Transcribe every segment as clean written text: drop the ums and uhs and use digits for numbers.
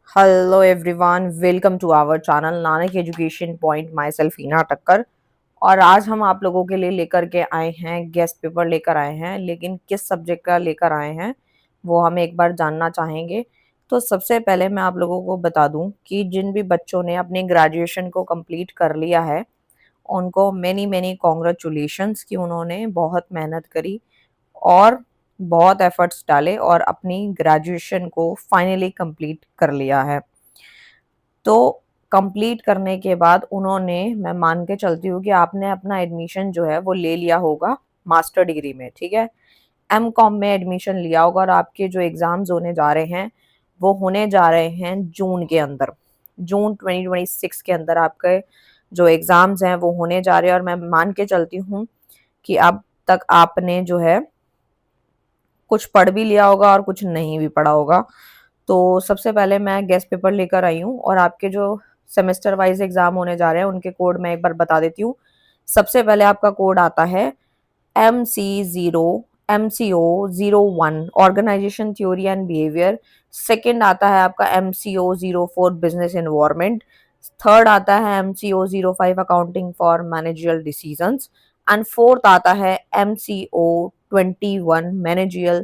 Hello everyone, welcome to our channel Nanak education point. Myself Heena Takkar. और आज हम आप लोगों के लिए लेकर के आए हैं, गेस्ट पेपर लेकर आए हैं, लेकिन किस सब्जेक्ट का लेकर आए हैं वो हम एक बार जानना चाहेंगे। तो सबसे पहले मैं आप लोगों को बता दूं कि जिन भी बच्चों ने अपनी ग्रेजुएशन को कंप्लीट कर लिया है उनको मैनी मैनी कॉन्ग्रेचुलेशंस कि उन्होंने बहुत मेहनत करी और बहुत एफर्ट्स डाले और अपनी ग्रेजुएशन को फाइनली कंप्लीट कर लिया है। तो कंप्लीट करने के बाद उन्होंने, मैं मान के चलती हूँ कि आपने अपना एडमिशन जो है वो ले लिया होगा मास्टर डिग्री में, ठीक है। एम कॉम में एडमिशन लिया होगा और आपके जो एग्ज़ाम्स होने जा रहे हैं वो होने जा रहे हैं जून के अंदर। जून 2026 के अंदर आपके जो एग्ज़ाम्स हैं वो होने जा रहे हैं। और मैं मान के चलती हूँ कि अब तक आपने जो है कुछ पढ़ भी लिया होगा और कुछ नहीं भी पढ़ा होगा। तो सबसे पहले मैं गेस्ट पेपर लेकर आई हूँ और आपके जो सेमेस्टर वाइज एग्जाम होने जा रहे हैं उनके कोड मैं एक बार बता देती हूँ। सबसे पहले आपका कोड आता है MC0 MCO 01 organization theory and behaviour. Second आता है आपका MCO 04 बिजनेस एनवायरनमेंट। थर्ड आता है MCO 05 accounting for managerial decisions. And fourth आता है MCO 21 मैनेजरियल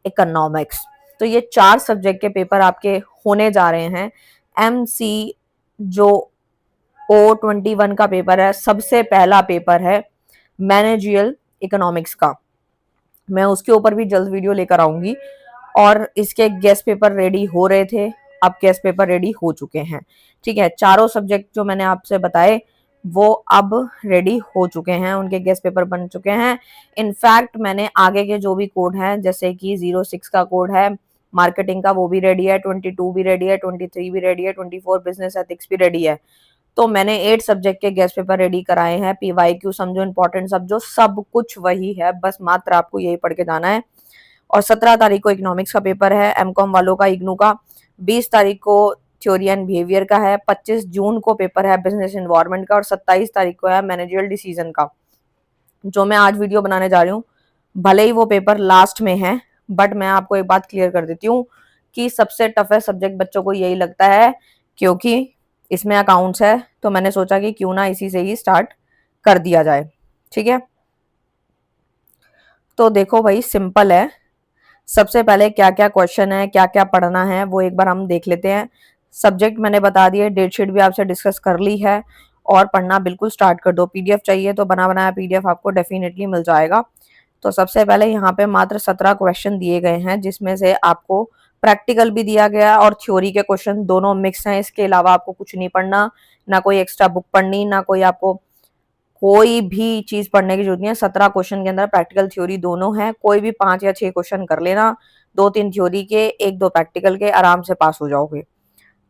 इकोनॉमिक्स। तो ये 4 सब्जेक्ट के पेपर आपके होने जा रहे हैं। MC जो O 21 का पेपर है, सबसे पहला पेपर है मैनेजरियल इकोनॉमिक्स का। मैं उसके ऊपर भी जल्द वीडियो लेकर आऊंगी। और इसके गेस्ट पेपर रेडी हो रहे थे, अब गेस्ट पेपर रेडी हो चुके हैं, ठीक है। चारों सब्जेक्ट जो मैंने आपसे बताए वो अब रेडी हो चुके हैं, उनके गेस्ट पेपर बन चुके हैं। इनफैक्ट मैंने आगे के जो भी कोड हैं, जैसे कि 06 का कोड है मार्केटिंग का, वो भी रेडी है। 22 भी रेडी है, 23 भी रेडी है, 24 बिजनेस एथिक्स भी रेडी है। तो मैंने 8 सब्जेक्ट के गेस्ट पेपर रेडी कराए हैं। PYQ समझो, इंपॉर्टेंट समझो, सब कुछ वही है, बस मात्र आपको यही पढ़ के जाना है। और 17 तारीख को इकोनॉमिक्स का पेपर है एमकॉम वालों का, इग्नू का। 20 तारीख को थ्योरी एंड बिहेवियर का है। 25 जून को पेपर है बिजनेस एनवायरनमेंट का। और 27 तारीख को है मैनेजरियल डिसीजन का। जो मैं आज वीडियो बनाने जा रही हूँ, भले ही वो पेपर लास्ट में है, बट मैं आपको एक बात क्लियर कर देती हूँ कि सबसे टफेस्ट सब्जेक्ट बच्चों को यही लगता है, क्योंकि इसमें अकाउंट्स है। तो मैंने सोचा कि क्यों ना इसी से ही स्टार्ट कर दिया जाए, ठीक है। तो देखो भाई, सिंपल है। सबसे पहले क्या क्या क्वेश्चन है, क्या क्या पढ़ना है, वो एक बार हम देख लेते हैं। सब्जेक्ट मैंने बता दिए, डेट शीट भी आपसे डिस्कस कर ली है। और पढ़ना बिल्कुल स्टार्ट कर दो। पीडीएफ चाहिए तो बना बनाया पीडीएफ आपको डेफिनेटली मिल जाएगा। तो सबसे पहले यहाँ पे मात्र 17 क्वेश्चन दिए गए हैं, जिसमें से आपको प्रैक्टिकल भी दिया गया है और थ्योरी के क्वेश्चन दोनों मिक्स हैं। इसके अलावा आपको कुछ नहीं पढ़ना, ना कोई एक्स्ट्रा बुक पढ़नी, ना कोई आपको कोई भी चीज पढ़ने की जरूरत नहीं है। 17 क्वेश्चन के अंदर प्रैक्टिकल थ्योरी दोनों है। कोई भी 5 या 6 क्वेश्चन कर लेना, 2-3 थ्योरी के, 1-2 प्रैक्टिकल के, आराम से पास हो जाओगे।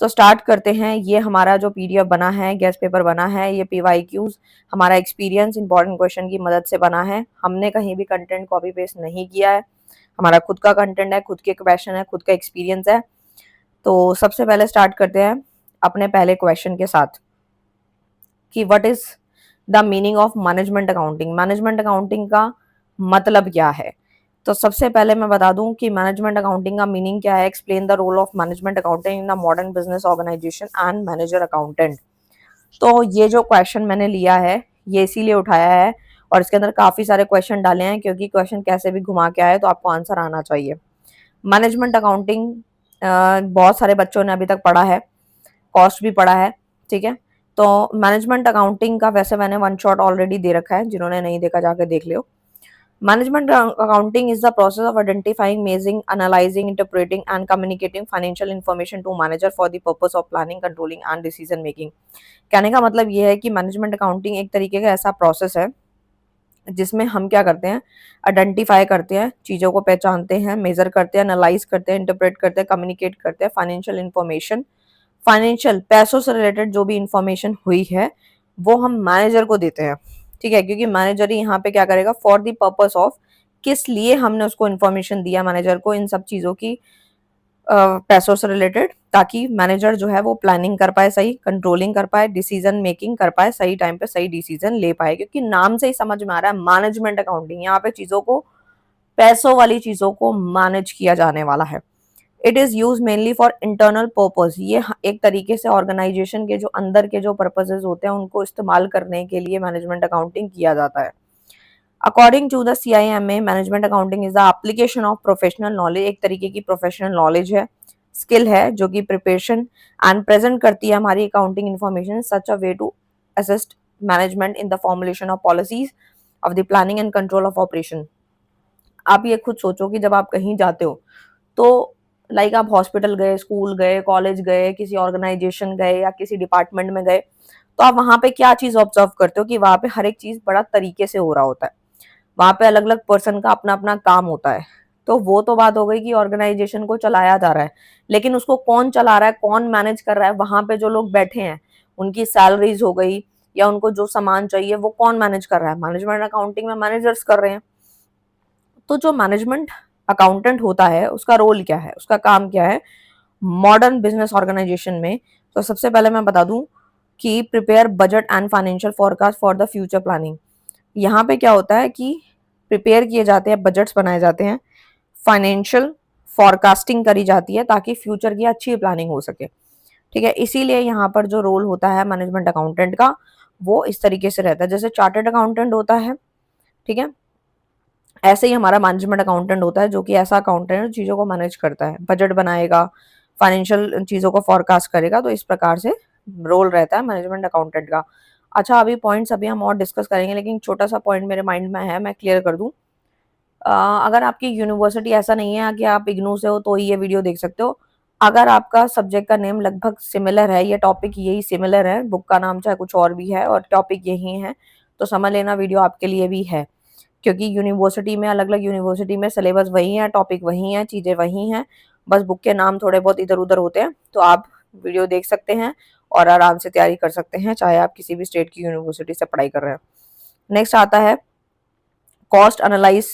तो स्टार्ट करते हैं। ये हमारा जो पीडीएफ बना है, गेस्ट पेपर बना है, ये पीवाईक्यूज हमारा एक्सपीरियंस इंपॉर्टेंट क्वेश्चन की मदद से बना है। हमने कहीं भी कंटेंट कॉपी पेस्ट नहीं किया है, हमारा खुद का कंटेंट है, खुद के क्वेश्चन है, खुद का एक्सपीरियंस है। तो सबसे पहले स्टार्ट करते हैं अपने पहले क्वेश्चन के साथ कि what is the meaning of management accounting. Management accounting का मतलब क्या है। तो सबसे पहले मैं बता दूं कि मैनेजमेंट अकाउंटिंग का मीनिंग क्या है। Explain the role of management accounting in the modern business organization and manager accountant. तो ये जो क्वेश्चन मैंने लिया है ये इसीलिए उठाया है और इसके अंदर काफी सारे क्वेश्चन डाले हैं, क्योंकि क्वेश्चन कैसे भी घुमा के आए तो आपको आंसर आना चाहिए। मैनेजमेंट अकाउंटिंग बहुत सारे बच्चों ने अभी तक पढ़ा है, कॉस्ट भी पढ़ा है, ठीक है। तो मैनेजमेंट अकाउंटिंग का वैसे मैंने वन शॉट ऑलरेडी दे रखा है, जिन्होंने नहीं देखा जाके देख लियो। Management accounting is the process of identifying, measuring, analysing, interpreting and communicating financial information to manager for the purpose of planning, controlling and decision making. कहने का मतलब ये है कि मैनेजमेंट अकाउंटिंग एक तरीके का ऐसा प्रोसेस है जिसमें हम क्या करते हैं, आइडेंटिफाई करते हैं, चीज़ों को पहचानते हैं, मेजर करते हैं, एनालाइज करते हैं, इंटरप्रेट करते हैं, कम्युनिकेट करते हैं। फाइनेंशियल इन्फॉर्मेशन, फाइनेंशियल पैसों से रिलेटेड जो भी इंफॉर्मेशन हुई है वो हम मैनेजर को देते हैं, ठीक है। क्योंकि मैनेजर ही यहाँ पे क्या करेगा, फॉर द पर्पस ऑफ, किस लिए हमने उसको इन्फॉर्मेशन दिया मैनेजर को इन सब चीज़ों की, पैसों से रिलेटेड, ताकि मैनेजर जो है वो प्लानिंग कर पाए, सही कंट्रोलिंग कर पाए, डिसीजन मेकिंग कर पाए, सही टाइम पे सही डिसीजन ले पाए। क्योंकि नाम से ही समझ में आ रहा है मैनेजमेंट अकाउंटिंग, यहाँ पे चीज़ों को, पैसों वाली चीज़ों को मैनेज किया जाने वाला है। It is use mainly for internal purpose. ये एक तरीके से ऑर्गेनाइजेशन के जो अंदर के जो पर्पसेस होते हैं उनको इस्तेमाल करने के लिए मैनेजमेंट अकाउंटिंग किया जाता है। According to the CIMA, management accounting is the application of professional knowledge. एक तरीके की प्रोफेशनल नॉलेज है, स्किल है, जो कि प्रिपरेशन एंड प्रेजेंट करती है हमारी accounting information such a way to assist management in the formulation of policies of the planning and control of operation. आप ये खुद सोचो कि जब आप कहीं जाते हो तो लाइक आप हॉस्पिटल गए, स्कूल गए, कॉलेज गए, किसी ऑर्गेनाइजेशन गए या किसी डिपार्टमेंट में गए, तो आप वहां पे क्या चीज ऑब्जर्व करते हो कि वहां पे हर एक चीज बड़ा तरीके से हो रहा होता है। वहां पे अलग अलग पर्सन का अपना अपना काम होता है। तो वो तो बात हो गई कि ऑर्गेनाइजेशन को चलाया जा रहा है, लेकिन उसको कौन चला रहा है, कौन मैनेज कर रहा है, वहां पे जो लोग बैठे हैं उनकी सैलरीज हो गई या उनको जो सामान चाहिए वो कौन मैनेज कर रहा है, मैनेजमेंट अकाउंटिंग में मैनेजर्स कर रहे हैं। तो जो मैनेजमेंट अकाउंटेंट होता है उसका रोल क्या है, उसका काम क्या है मॉडर्न बिजनेस ऑर्गेनाइजेशन में। तो सबसे पहले मैं बता दूं कि prepare budget and financial forecast for the future planning. यहाँ पे क्या होता है कि प्रिपेयर किए जाते हैं, बजट्स बनाए जाते हैं, फाइनेंशियल फॉरकास्टिंग करी जाती है ताकि फ्यूचर की अच्छी प्लानिंग हो सके। ठीक है, इसीलिए यहाँ पर जो रोल होता है मैनेजमेंट अकाउंटेंट का वो इस तरीके से रहता है जैसे चार्टर्ड अकाउंटेंट होता है। ठीक है, ऐसे ही हमारा मैनेजमेंट अकाउंटेंट होता है जो कि ऐसा अकाउंटेंट है चीज़ों को मैनेज करता है, बजट बनाएगा, फाइनेंशियल चीज़ों को फोरकास्ट करेगा। तो इस प्रकार से रोल रहता है मैनेजमेंट अकाउंटेंट का। अच्छा, अभी पॉइंट्स अभी हम और डिस्कस करेंगे, लेकिन छोटा सा पॉइंट मेरे माइंड में है, मैं क्लियर कर दूं। अगर आपकी यूनिवर्सिटी ऐसा नहीं है कि आप इग्नू से हो तो ही ये वीडियो देख सकते हो। अगर आपका सब्जेक्ट का नेम लगभग सिमिलर है, ये टॉपिक यही सिमिलर है, बुक का नाम चाहे कुछ और भी है और टॉपिक यही है, तो समझ लेना वीडियो आपके लिए भी है। क्योंकि यूनिवर्सिटी में अलग अलग यूनिवर्सिटी में सिलेबस वही है, टॉपिक वही है, चीज़ें वही हैं, बस बुक के नाम थोड़े बहुत इधर उधर होते हैं। तो आप वीडियो देख सकते हैं और आराम से तैयारी कर सकते हैं, चाहे आप किसी भी स्टेट की यूनिवर्सिटी से पढ़ाई कर रहे हैं। नेक्स्ट आता है cost analyse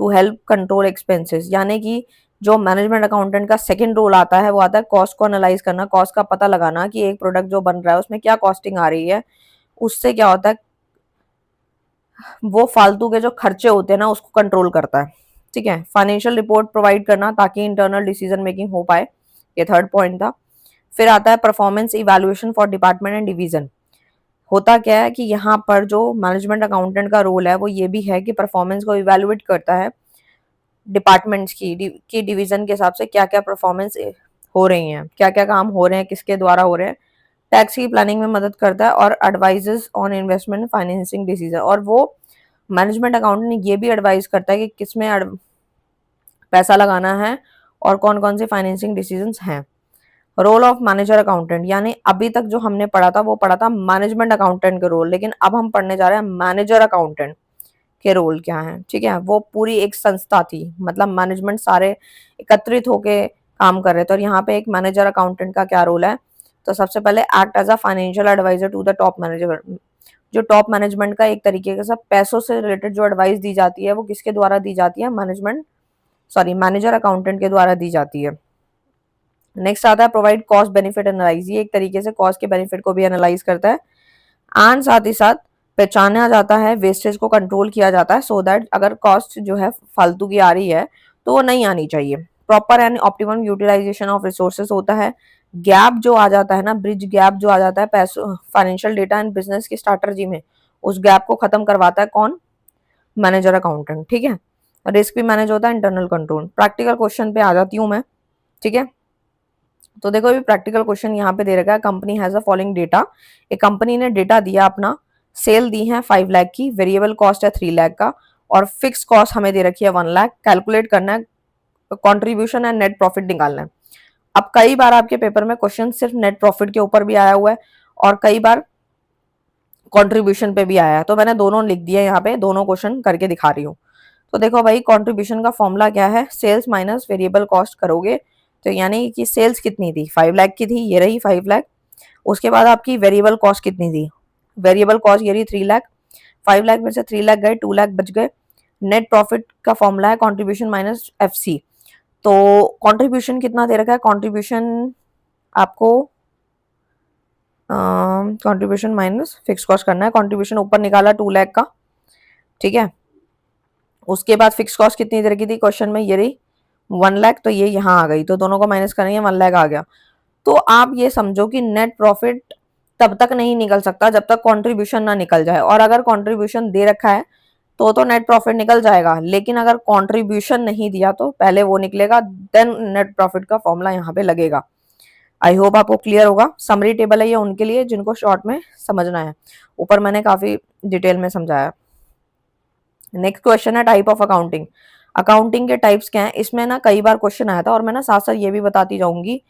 to help control expenses. यानी कि जो मैनेजमेंट अकाउंटेंट का सेकंड रोल आता है वो आता है कॉस्ट को एनालाइज करना, कॉस्ट का पता लगाना कि एक प्रोडक्ट जो बन रहा है उसमें क्या कॉस्टिंग आ रही है, उससे क्या होता है वो फालतू के जो खर्चे होते हैं ना उसको कंट्रोल करता है। ठीक है, फाइनेंशियल रिपोर्ट प्रोवाइड करना ताकि इंटरनल डिसीजन मेकिंग हो पाए, ये थर्ड पॉइंट था। फिर आता है performance evaluation for department and division. होता क्या है कि यहाँ पर जो मैनेजमेंट अकाउंटेंट का रोल है वो ये भी है कि परफॉर्मेंस को इवैल्यूएट करता है डिपार्टमेंट्स की डिवीजन के हिसाब से क्या क्या परफॉर्मेंस हो रही हैं, क्या क्या काम हो रहे हैं, किसके द्वारा हो रहे हैं। टैक्स की प्लानिंग में मदद करता है और advises on investment financing decision. और वो मैनेजमेंट अकाउंटेंट ये भी एडवाइस करता है कि किसमें पैसा लगाना है और कौन कौन से फाइनेंसिंग डिसीजंस हैं। रोल ऑफ मैनेजर अकाउंटेंट, यानी अभी तक जो हमने पढ़ा था वो पढ़ा था मैनेजमेंट अकाउंटेंट के रोल, लेकिन अब हम पढ़ने जा रहे हैं मैनेजर अकाउंटेंट के रोल क्या है। ठीक है, वो पूरी एक संस्था थी, मतलब मैनेजमेंट सारे एकत्रित होके काम कर रहे थे। और यहाँ पे एक मैनेजर अकाउंटेंट का क्या रोल है, तो सबसे पहले act as a financial adviser to the top manager. जो टॉप मैनेजमेंट का एक तरीके का सब पैसों से रिलेटेड जो एडवाइस दी जाती है वो किसके द्वारा दी जाती है, मैनेजर अकाउंटेंट के द्वारा दी जाती है। नेक्स्ट आता है प्रोवाइड कॉस्ट बेनिफिट एनालाइज। ये एक तरीके से कॉस्ट के बेनिफिट को भी एनालाइज करता है एंड साथ ही साथ पहचाना जाता है, वेस्टेज को कंट्रोल किया जाता है सो दैट अगर कॉस्ट जो है फालतू की आ रही है तो वो नहीं आनी चाहिए। Proper and optimum utilization of resources होता है। गैप जो आ जाता है ना, ब्रिज गैप जो आ जाता है पैसों फाइनेंशियल डेटा एंड बिजनेस की स्ट्रैटेजी में, उस गैप को खत्म करवाता है कौन, मैनेजर अकाउंटेंट। ठीक है, रिस्क भी मैनेज होता है, इंटरनल कंट्रोल। प्रैक्टिकल क्वेश्चन पे आ जाती हूँ मैं। ठीक है, तो देखो अभी प्रैक्टिकल क्वेश्चन यहाँ पे दे रखा है, company has a following data. एक कंपनी ने डेटा दिया अपना, सेल दी है 5 लाख की, वेरिएबल कॉस्ट है 3 लाख का और फिक्स कॉस्ट हमें दे रखी है 1 लाख। कैलकुलेट करना है कंट्रीब्यूशन एंड नेट प्रॉफिट निकालना है। अब कई बार आपके पेपर में क्वेश्चन सिर्फ नेट प्रॉफिट के ऊपर भी आया हुआ है और कई बार कंट्रीब्यूशन पे भी आया है, तो मैंने दोनों लिख दिया यहाँ पे, दोनों क्वेश्चन करके दिखा रही हूँ। तो देखो भाई कंट्रीब्यूशन का फॉर्मूला क्या है, सेल्स माइनस वेरिएबल कॉस्ट करोगे, तो यानी कि सेल्स कितनी थी 5 लाख की थी, ये रही 5 लाख। उसके बाद आपकी वेरिएबल कॉस्ट कितनी थी, वेरिएबल कॉस्ट ये रही 3 लाख। 5 लाख में से 3 लाख गए, 2 लाख बच गए। नेट प्रॉफिट का फॉर्मूला है कंट्रीब्यूशन माइनस एफसी। तो कंट्रीब्यूशन कितना दे रखा है, कंट्रीब्यूशन आपको कंट्रीब्यूशन माइनस फिक्स कॉस्ट करना है। कंट्रीब्यूशन ऊपर निकाला 2 लाख का। ठीक है, उसके बाद फिक्स कॉस्ट कितनी दे रखी थी क्वेश्चन में, ये रही 1 लाख, तो ये यहाँ आ गई, तो दोनों को माइनस करेंगे 1 लाख आ गया। तो आप ये समझो कि नेट प्रॉफिट तब तक नहीं निकल सकता जब तक कंट्रीब्यूशन ना निकल जाए, और अगर कंट्रीब्यूशन दे रखा है तो नेट प्रॉफिट निकल जाएगा, लेकिन अगर कंट्रीब्यूशन नहीं दिया तो पहले वो निकलेगा, देन नेट प्रॉफिट का फॉर्मूला यहाँ पे लगेगा। आई होप आपको क्लियर होगा। समरी टेबल है ये उनके लिए जिनको शॉर्ट में समझना है, ऊपर मैंने काफी डिटेल में समझाया। नेक्स्ट क्वेश्चन है टाइप ऑफ अकाउंटिंग। अकाउंटिंग के टाइप्स क्या है, इसमें ना कई बार क्वेश्चन आया था, और मैं ना साथ साथ ये भी बताती जाऊंगी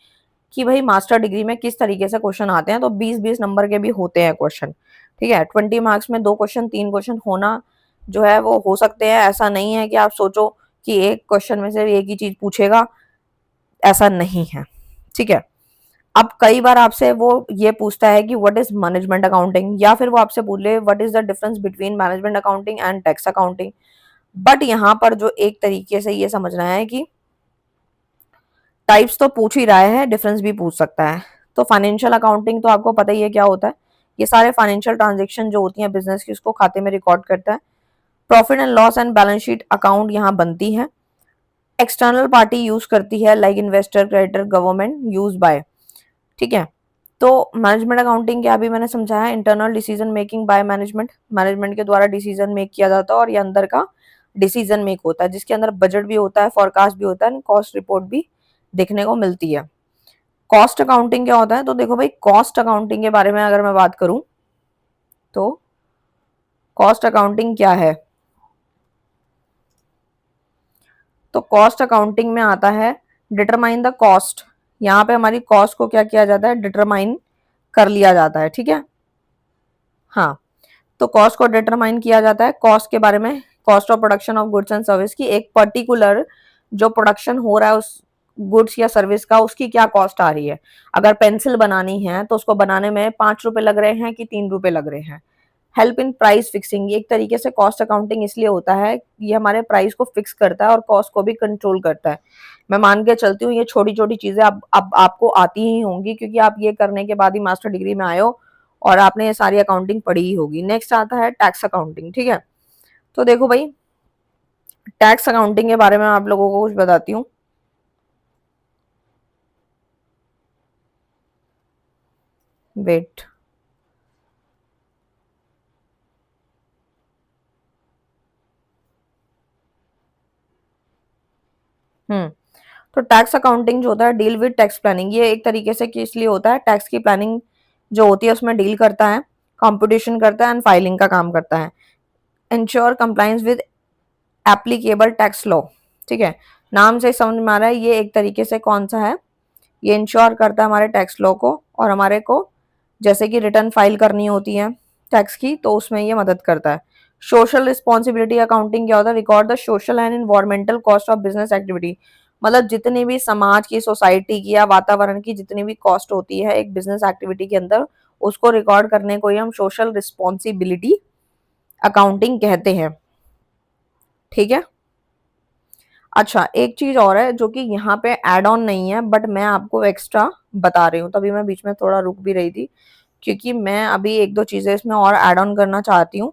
कि भाई मास्टर डिग्री में किस तरीके से क्वेश्चन आते हैं। तो 20-20 नंबर के भी होते हैं क्वेश्चन, ठीक है। 20 मार्क्स में 2 क्वेश्चन 3 क्वेश्चन होना जो है वो हो सकते हैं। ऐसा नहीं है कि आप सोचो कि एक क्वेश्चन में से एक ही चीज पूछेगा, ऐसा नहीं है, ठीक है। अब कई बार आपसे वो ये पूछता है कि व्हाट इज मैनेजमेंट अकाउंटिंग, या फिर वो आपसे पूछ ले what is the difference between management accounting and tax accounting. But यहाँ पर जो एक तरीके से ये समझना है कि टाइप्स तो पूछ ही रहा है, डिफरेंस भी पूछ सकता है। तो फाइनेंशियल अकाउंटिंग तो आपको पता ही है क्या होता है। ये सारे फाइनेंशियल ट्रांजेक्शन जो होती हैं बिजनेस की, उसको खाते में रिकॉर्ड करता है। Profit and loss and balance sheet account यहाँ बनती है। एक्सटर्नल पार्टी यूज करती है like investor, creditor, government use by, ठीक है। तो मैनेजमेंट अकाउंटिंग क्या अभी मैंने समझाया, internal decision making by management, management के द्वारा डिसीजन मेक किया जाता है, और ये अंदर का डिसीजन मेक होता है जिसके अंदर बजट भी होता है, फोरकास्ट भी होता है, कॉस्ट रिपोर्ट भी देखने को मिलती है। कॉस्ट अकाउंटिंग क्या होता है, तो देखो भाई कॉस्ट अकाउंटिंग के बारे में अगर मैं बात करूं तो कॉस्ट अकाउंटिंग क्या है, तो कॉस्ट अकाउंटिंग में आता है डिटरमाइन द कॉस्ट। यहाँ पे हमारी कॉस्ट को क्या किया जाता है, डिटरमाइन कर लिया जाता है, ठीक है। हाँ, तो कॉस्ट को डिटरमाइन किया जाता है। कॉस्ट के बारे में, cost of production of goods and service की, एक पर्टिकुलर जो प्रोडक्शन हो रहा है उस गुड्स या सर्विस का, उसकी क्या कॉस्ट आ रही है। अगर पेंसिल बनानी है तो उसको बनाने में 5 रुपए लग रहे हैं कि 3 रुपए लग रहे हैं। हेल्प इन प्राइस फिक्सिंग, ये एक तरीके से कॉस्ट अकाउंटिंग इसलिए होता है, ये हमारे प्राइस को फिक्स करता है और कॉस्ट को भी कंट्रोल करता है। मैं मान के चलती हूँ ये छोटी छोटी चीजें अब आपको आती ही होंगी, क्योंकि आप ये करने के बाद ही मास्टर डिग्री में आए हो और आपने ये सारी अकाउंटिंग पढ़ी ही होगी। नेक्स्ट आता है टैक्स अकाउंटिंग, ठीक है। तो देखो भाई टैक्स अकाउंटिंग के बारे में आप लोगों को कुछ बताती हूँ। वेट, हम्म, तो टैक्स अकाउंटिंग जो होता है डील विद टैक्स प्लानिंग, ये एक तरीके से किस लिए होता है, टैक्स की प्लानिंग जो होती है उसमें डील करता है, कंप्यूटेशन करता है एंड फाइलिंग का काम करता है। Ensure compliance with applicable tax law, ठीक है। नाम से समझ में आ रहा है ये एक तरीके से कौन सा है, ये इंश्योर करता है हमारे टैक्स लॉ को, और हमारे को जैसे कि रिटर्न फाइल करनी होती है टैक्स की तो उसमें ये मदद करता है। सोशल रिस्पॉन्सिबिलिटी अकाउंटिंग क्या होता है, record the social and environmental cost of business activity. मतलब जितनी भी समाज की, सोसाइटी की या वातावरण की जितनी भी कॉस्ट होती है एक बिजनेस एक्टिविटी के अंदर, उसको रिकॉर्ड करने को ही हम सोशल रिस्पॉन्सिबिलिटी अकाउंटिंग कहते हैं, ठीक है। अच्छा, एक चीज और है जो कि यहाँ पे एड ऑन नहीं है बट मैं आपको एक्स्ट्रा बता रही हूँ, तभी मैं बीच में थोड़ा रुक भी रही थी क्योंकि मैं अभी एक दो चीजें इसमें और ऐड ऑन करना चाहती हूँ।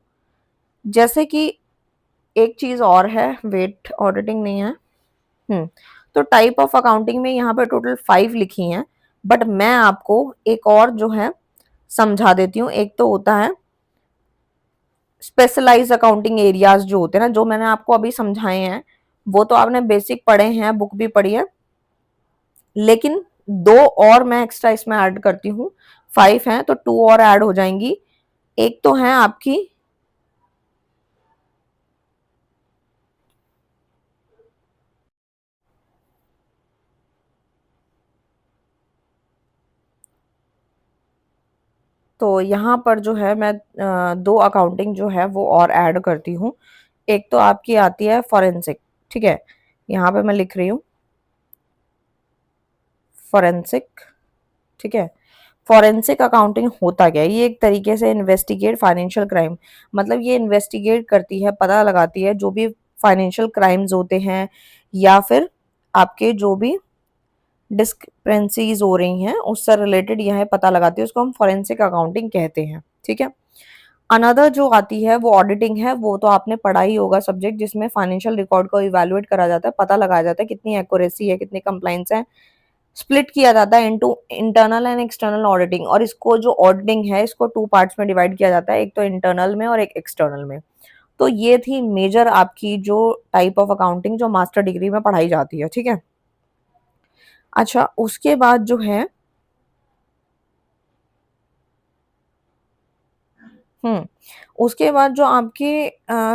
जैसे कि एक चीज और है, वेट, ऑडिटिंग नहीं है। तो टाइप ऑफ अकाउंटिंग में यहाँ पे टोटल 5 लिखी हैं, बट मैं आपको एक और जो है समझा देती हूँ। एक तो होता है स्पेशलाइज अकाउंटिंग एरियाज जो होते हैं ना, जो मैंने आपको अभी समझाए हैं वो तो आपने बेसिक पढ़े हैं, बुक भी पढ़ी है, लेकिन 2 और मैं एक्स्ट्रा इसमें ऐड करती हूँ। 5 हैं तो 2 और ऐड हो जाएंगी। एक तो है आपकी तो यहाँ पर जो है मैं 2 अकाउंटिंग जो है वो और ऐड करती हूँ। एक तो आपकी आती है फॉरेंसिक, ठीक है। यहाँ पे मैं लिख रही हूँ फॉरेंसिक, ठीक है। फॉरेंसिक अकाउंटिंग होता क्या है, ये एक तरीके से इन्वेस्टिगेट फाइनेंशियल क्राइम, मतलब ये इन्वेस्टिगेट करती है, पता लगाती है जो भी फाइनेंशियल क्राइम्स होते हैं या फिर आपके जो भी डिस्क्रिपेंसीज हो रही हैं उससे रिलेटेड यह पता लगाती है, उसको हम फॉरेंसिक अकाउंटिंग कहते हैं, ठीक है। अनदर जो आती है वो ऑडिटिंग है, वो तो आपने पढ़ा ही होगा सब्जेक्ट, जिसमें फाइनेंशियल रिकॉर्ड को इवैल्यूएट करा जाता है, पता लगाया जाता है कितनी एक्यूरेसी है, कितनी कंप्लायंस है, स्प्लिट किया जाता है into internal and external auditing. और इसको जो ऑडिटिंग है इसको टू पार्ट्स में डिवाइड किया जाता है, एक तो इंटरनल में और एक एक्सटर्नल में। तो ये थी मेजर आपकी जो टाइप ऑफ अकाउंटिंग जो मास्टर डिग्री में पढ़ाई जाती है, ठीक है। अच्छा, उसके बाद जो है हुँ। उसके बाद जो आपके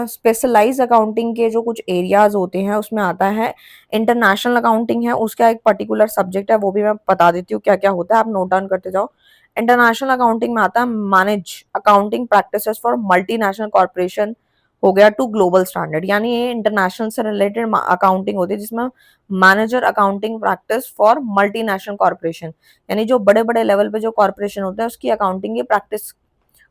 स्पेशलाइज़्ड अकाउंटिंग के जो कुछ एरियाज़ होते हैं, उसमें आता है इंटरनेशनल अकाउंटिंग है, उसका एक पर्टिकुलर सब्जेक्ट है, वो भी मैं बता देती हूँ क्या-क्या होता है, आप नोट डाउन करते जाओ। इंटरनेशनल अकाउंटिंग में आता है manage accounting practices for multinational corporation, हो गया टू ग्लोबल स्टैंडर्ड, यानी ये इंटरनेशनल से रिलेटेड अकाउंटिंग होती है, जिसमें manager accounting practice for multinational corporation, यानी जो बड़े-बड़े लेवल पे जो कॉर्पोरेशन होते हैं, उसकी अकाउंटिंग की प्रैक्टिस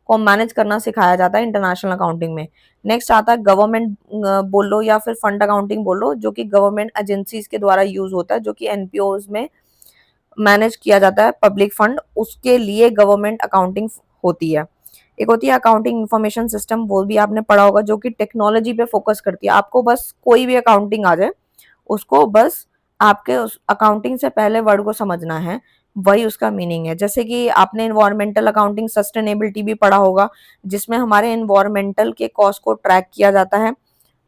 को मैनेज करना सिखाया जाता है इंटरनेशनल अकाउंटिंग में। नेक्स्ट आता है गवर्नमेंट बोल लो या फिर फंड अकाउंटिंग बोल लो, जो कि गवर्नमेंट एजेंसीज के द्वारा यूज होता है, जो कि एनपीओज में मैनेज किया जाता है पब्लिक फंड, उसके लिए गवर्नमेंट अकाउंटिंग होती है। एक होती है अकाउंटिंग इंफॉर्मेशन सिस्टम, वो भी आपने पढ़ा होगा, जो कि टेक्नोलॉजी पे फोकस करती है। आपको बस कोई भी अकाउंटिंग आ जाए, उसको बस आपके उस अकाउंटिंग से पहले वर्ड को समझना है, वही उसका मीनिंग है। जैसे कि आपने एनवायरमेंटल अकाउंटिंग सस्टेनेबिलिटी भी पढ़ा होगा, जिसमें हमारे एनवायरमेंटल के कॉस्ट को ट्रैक किया जाता है,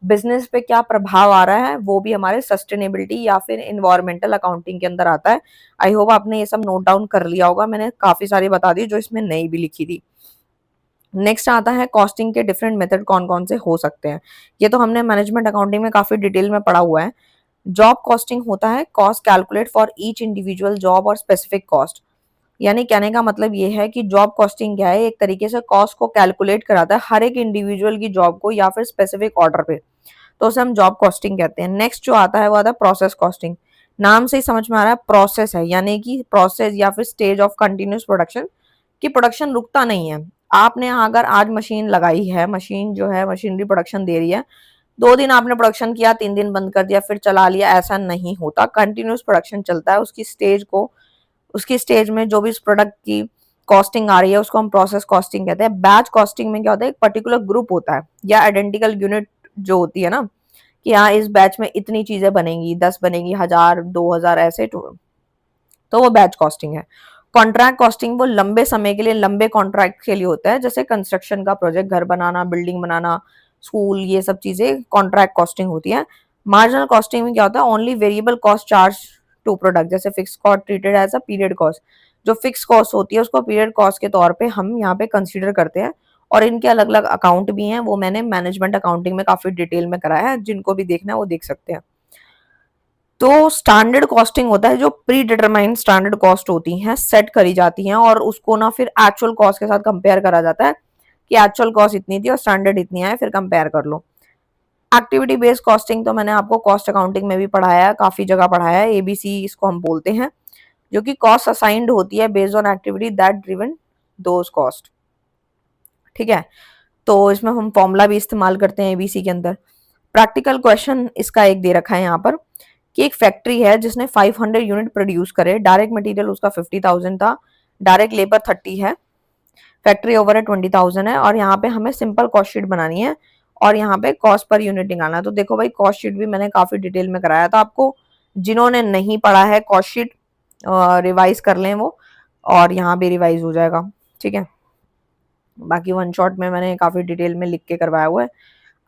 बिजनेस पे क्या प्रभाव आ रहा है, वो भी हमारे सस्टेनेबिलिटी या फिर एनवायरमेंटल अकाउंटिंग के अंदर आता है। आई होप आपने ये सब नोट डाउन कर लिया होगा, मैंने काफी सारी बता दी जो इसमें नई भी लिखी थी। नेक्स्ट आता है कॉस्टिंग के डिफरेंट मेथड कौन कौन से हो सकते हैं। ये तो हमने मैनेजमेंट अकाउंटिंग में काफी डिटेल में पढ़ा हुआ है। जॉब कॉस्टिंग होता है cost calculate for each individual job और स्पेसिफिक कॉस्ट, यानी कहने का मतलब ये है कि जॉब कॉस्टिंग क्या है, एक तरीके से कॉस्ट को कैलकुलेट कराता है हर एक इंडिविजुअल की जॉब को या फिर स्पेसिफिक ऑर्डर पे, तो उसे हम जॉब कॉस्टिंग कहते हैं। नेक्स्ट जो आता है वो आता है प्रोसेस कॉस्टिंग, नाम से ही समझ में आ रहा है प्रोसेस है, यानी कि प्रोसेस या फिर स्टेज ऑफ कंटिन्यूस प्रोडक्शन, कि प्रोडक्शन रुकता नहीं है। आपने अगर आज मशीन लगाई है, मशीन जो है मशीनरी प्रोडक्शन दे रही है, 2 दिन आपने प्रोडक्शन किया, 3 दिन बंद कर दिया, फिर चला लिया, ऐसा नहीं होता, कंटिन्यूस प्रोडक्शन चलता है। उसकी स्टेज में जो भी इस प्रोडक्ट की कॉस्टिंग आ रही है उसको हम प्रोसेस कॉस्टिंग कहते हैं। बैच कॉस्टिंग में क्या होता है, एक पर्टिकुलर ग्रुप होता है या आइडेंटिकल यूनिट जो होती है ना, कि हाँ इस बैच में इतनी चीजें बनेंगी, 10 बनेंगी, 1000 2000 ऐसे, तो वो बैच कॉस्टिंग है। कॉन्ट्रैक्ट कॉस्टिंग वो लंबे समय के लिए, लंबे कॉन्ट्रैक्ट के लिए होता है, जैसे कंस्ट्रक्शन का प्रोजेक्ट, घर बनाना, बिल्डिंग बनाना, स्कूल, ये सब चीजें कॉन्ट्रैक्ट कॉस्टिंग होती है। मार्जिनल कॉस्टिंग में क्या होता है, only variable cost charge to product, जैसे fix cost treated as a period cost, जो फिक्स कॉस्ट होती है उसको पीरियड कॉस्ट के तौर पे हम यहाँ पे कंसिडर करते हैं। और इनके अलग अलग अकाउंट भी हैं, वो मैंने मैनेजमेंट अकाउंटिंग में काफी डिटेल में कराया है, जिनको भी देखना है वो देख सकते हैं। तो स्टैंडर्ड कॉस्टिंग होता है जो प्री डिटरमाइंड स्टैंडर्ड कॉस्ट होती हैं, सेट करी जाती हैं, और उसको ना फिर एक्चुअल कॉस्ट के साथ कंपेयर करा जाता है कि एक्चुअल कॉस्ट इतनी थी और स्टैंडर्ड इतनी है, फिर कंपेयर कर लो। एक्टिविटी बेस्ड कॉस्टिंग तो मैंने आपको कॉस्ट अकाउंटिंग में भी पढ़ाया है, काफी जगह पढ़ाया है, एबीसी इसको हम बोलते हैं, जो कि कॉस्ट असाइंड होती है based on activity that driven those cost, ठीक है। तो इसमें हम फॉर्मूला भी इस्तेमाल करते हैं एबीसी के अंदर। प्रैक्टिकल क्वेश्चन इसका एक दे रखा है यहाँ पर, कि एक फैक्ट्री है जिसने 500 यूनिट प्रोड्यूस करे, डायरेक्ट मटेरियल उसका 50,000 था, डायरेक्ट लेबर 30 है, फैक्ट्री ओवर है 20,000 है, और यहाँ पे हमें सिंपल कॉस्ट शीट बनानी है और यहाँ पे कॉस्ट पर यूनिट निकालना है। तो देखो भाई, कॉस्ट शीट भी मैंने काफी डिटेल में कराया था आपको, जिन्होंने नहीं पढ़ा है कॉस्ट शीट रिवाइज कर लें वो, और यहाँ भी रिवाइज हो जाएगा, ठीक है। बाकी वन शॉट में मैंने काफी डिटेल में लिख के करवाया हुआ है।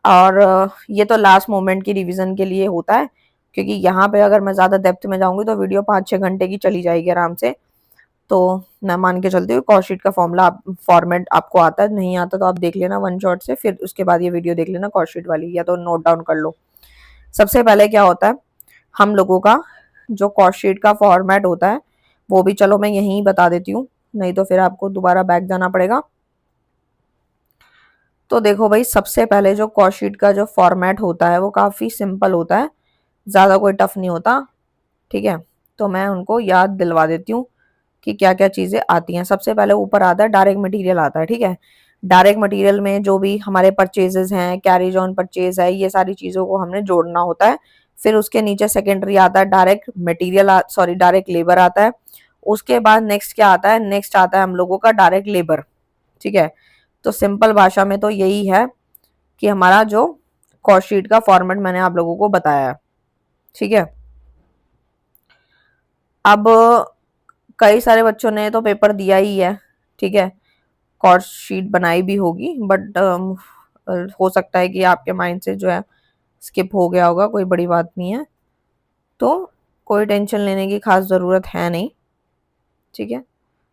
और ये तो लास्ट मोमेंट की रिवीजन के लिए होता है, क्योंकि यहाँ पे अगर मैं ज़्यादा डेप्थ में जाऊंगी तो वीडियो 5-6 घंटे की चली जाएगी आराम से। तो मैं मान के चलती हूँ कॉस्ट शीट का फॉर्मूला फॉर्मेट आपको आता है, नहीं आता तो आप देख लेना वन शॉट से, फिर उसके बाद ये वीडियो देख लेना कॉस्ट शीट वाली, या तो नोट डाउन कर लो। सबसे पहले क्या होता है, हम लोगों का जो कॉस्ट शीट का फॉर्मेट होता है वो भी चलो मैं यहीं बता देती हूँ, नहीं तो फिर आपको दोबारा बैक जाना पड़ेगा। तो देखो भाई, सबसे पहले जो कॉस्ट शीट का जो फॉर्मेट होता है वो काफ़ी सिंपल होता है, ज़्यादा कोई टफ नहीं होता, ठीक है। तो मैं उनको याद दिलवा देती हूँ कि क्या क्या चीज़ें आती हैं। सबसे पहले ऊपर आता है डायरेक्ट मटेरियल आता है, ठीक है। डायरेक्ट मटेरियल में जो भी हमारे परचेजेस हैं, कैरीज ऑन परचेज है, ये सारी चीज़ों को हमने जोड़ना होता है। फिर उसके नीचे सेकेंडरी आता है direct material, sorry direct labour आता है। उसके बाद नेक्स्ट क्या आता है, नेक्स्ट आता है हम लोगों का डायरेक्ट लेबर, ठीक है। तो सिंपल भाषा में तो यही है कि हमारा जो कॉस्ट शीट का फॉर्मेट मैंने आप लोगों को बताया है, ठीक है। अब कई सारे बच्चों ने तो पेपर दिया ही है, ठीक है, कॉस्ट शीट बनाई भी होगी, बट हो सकता है कि आपके माइंड से जो है स्किप हो गया होगा, कोई बड़ी बात नहीं है, तो कोई टेंशन लेने की खास ज़रूरत है नहीं, ठीक है।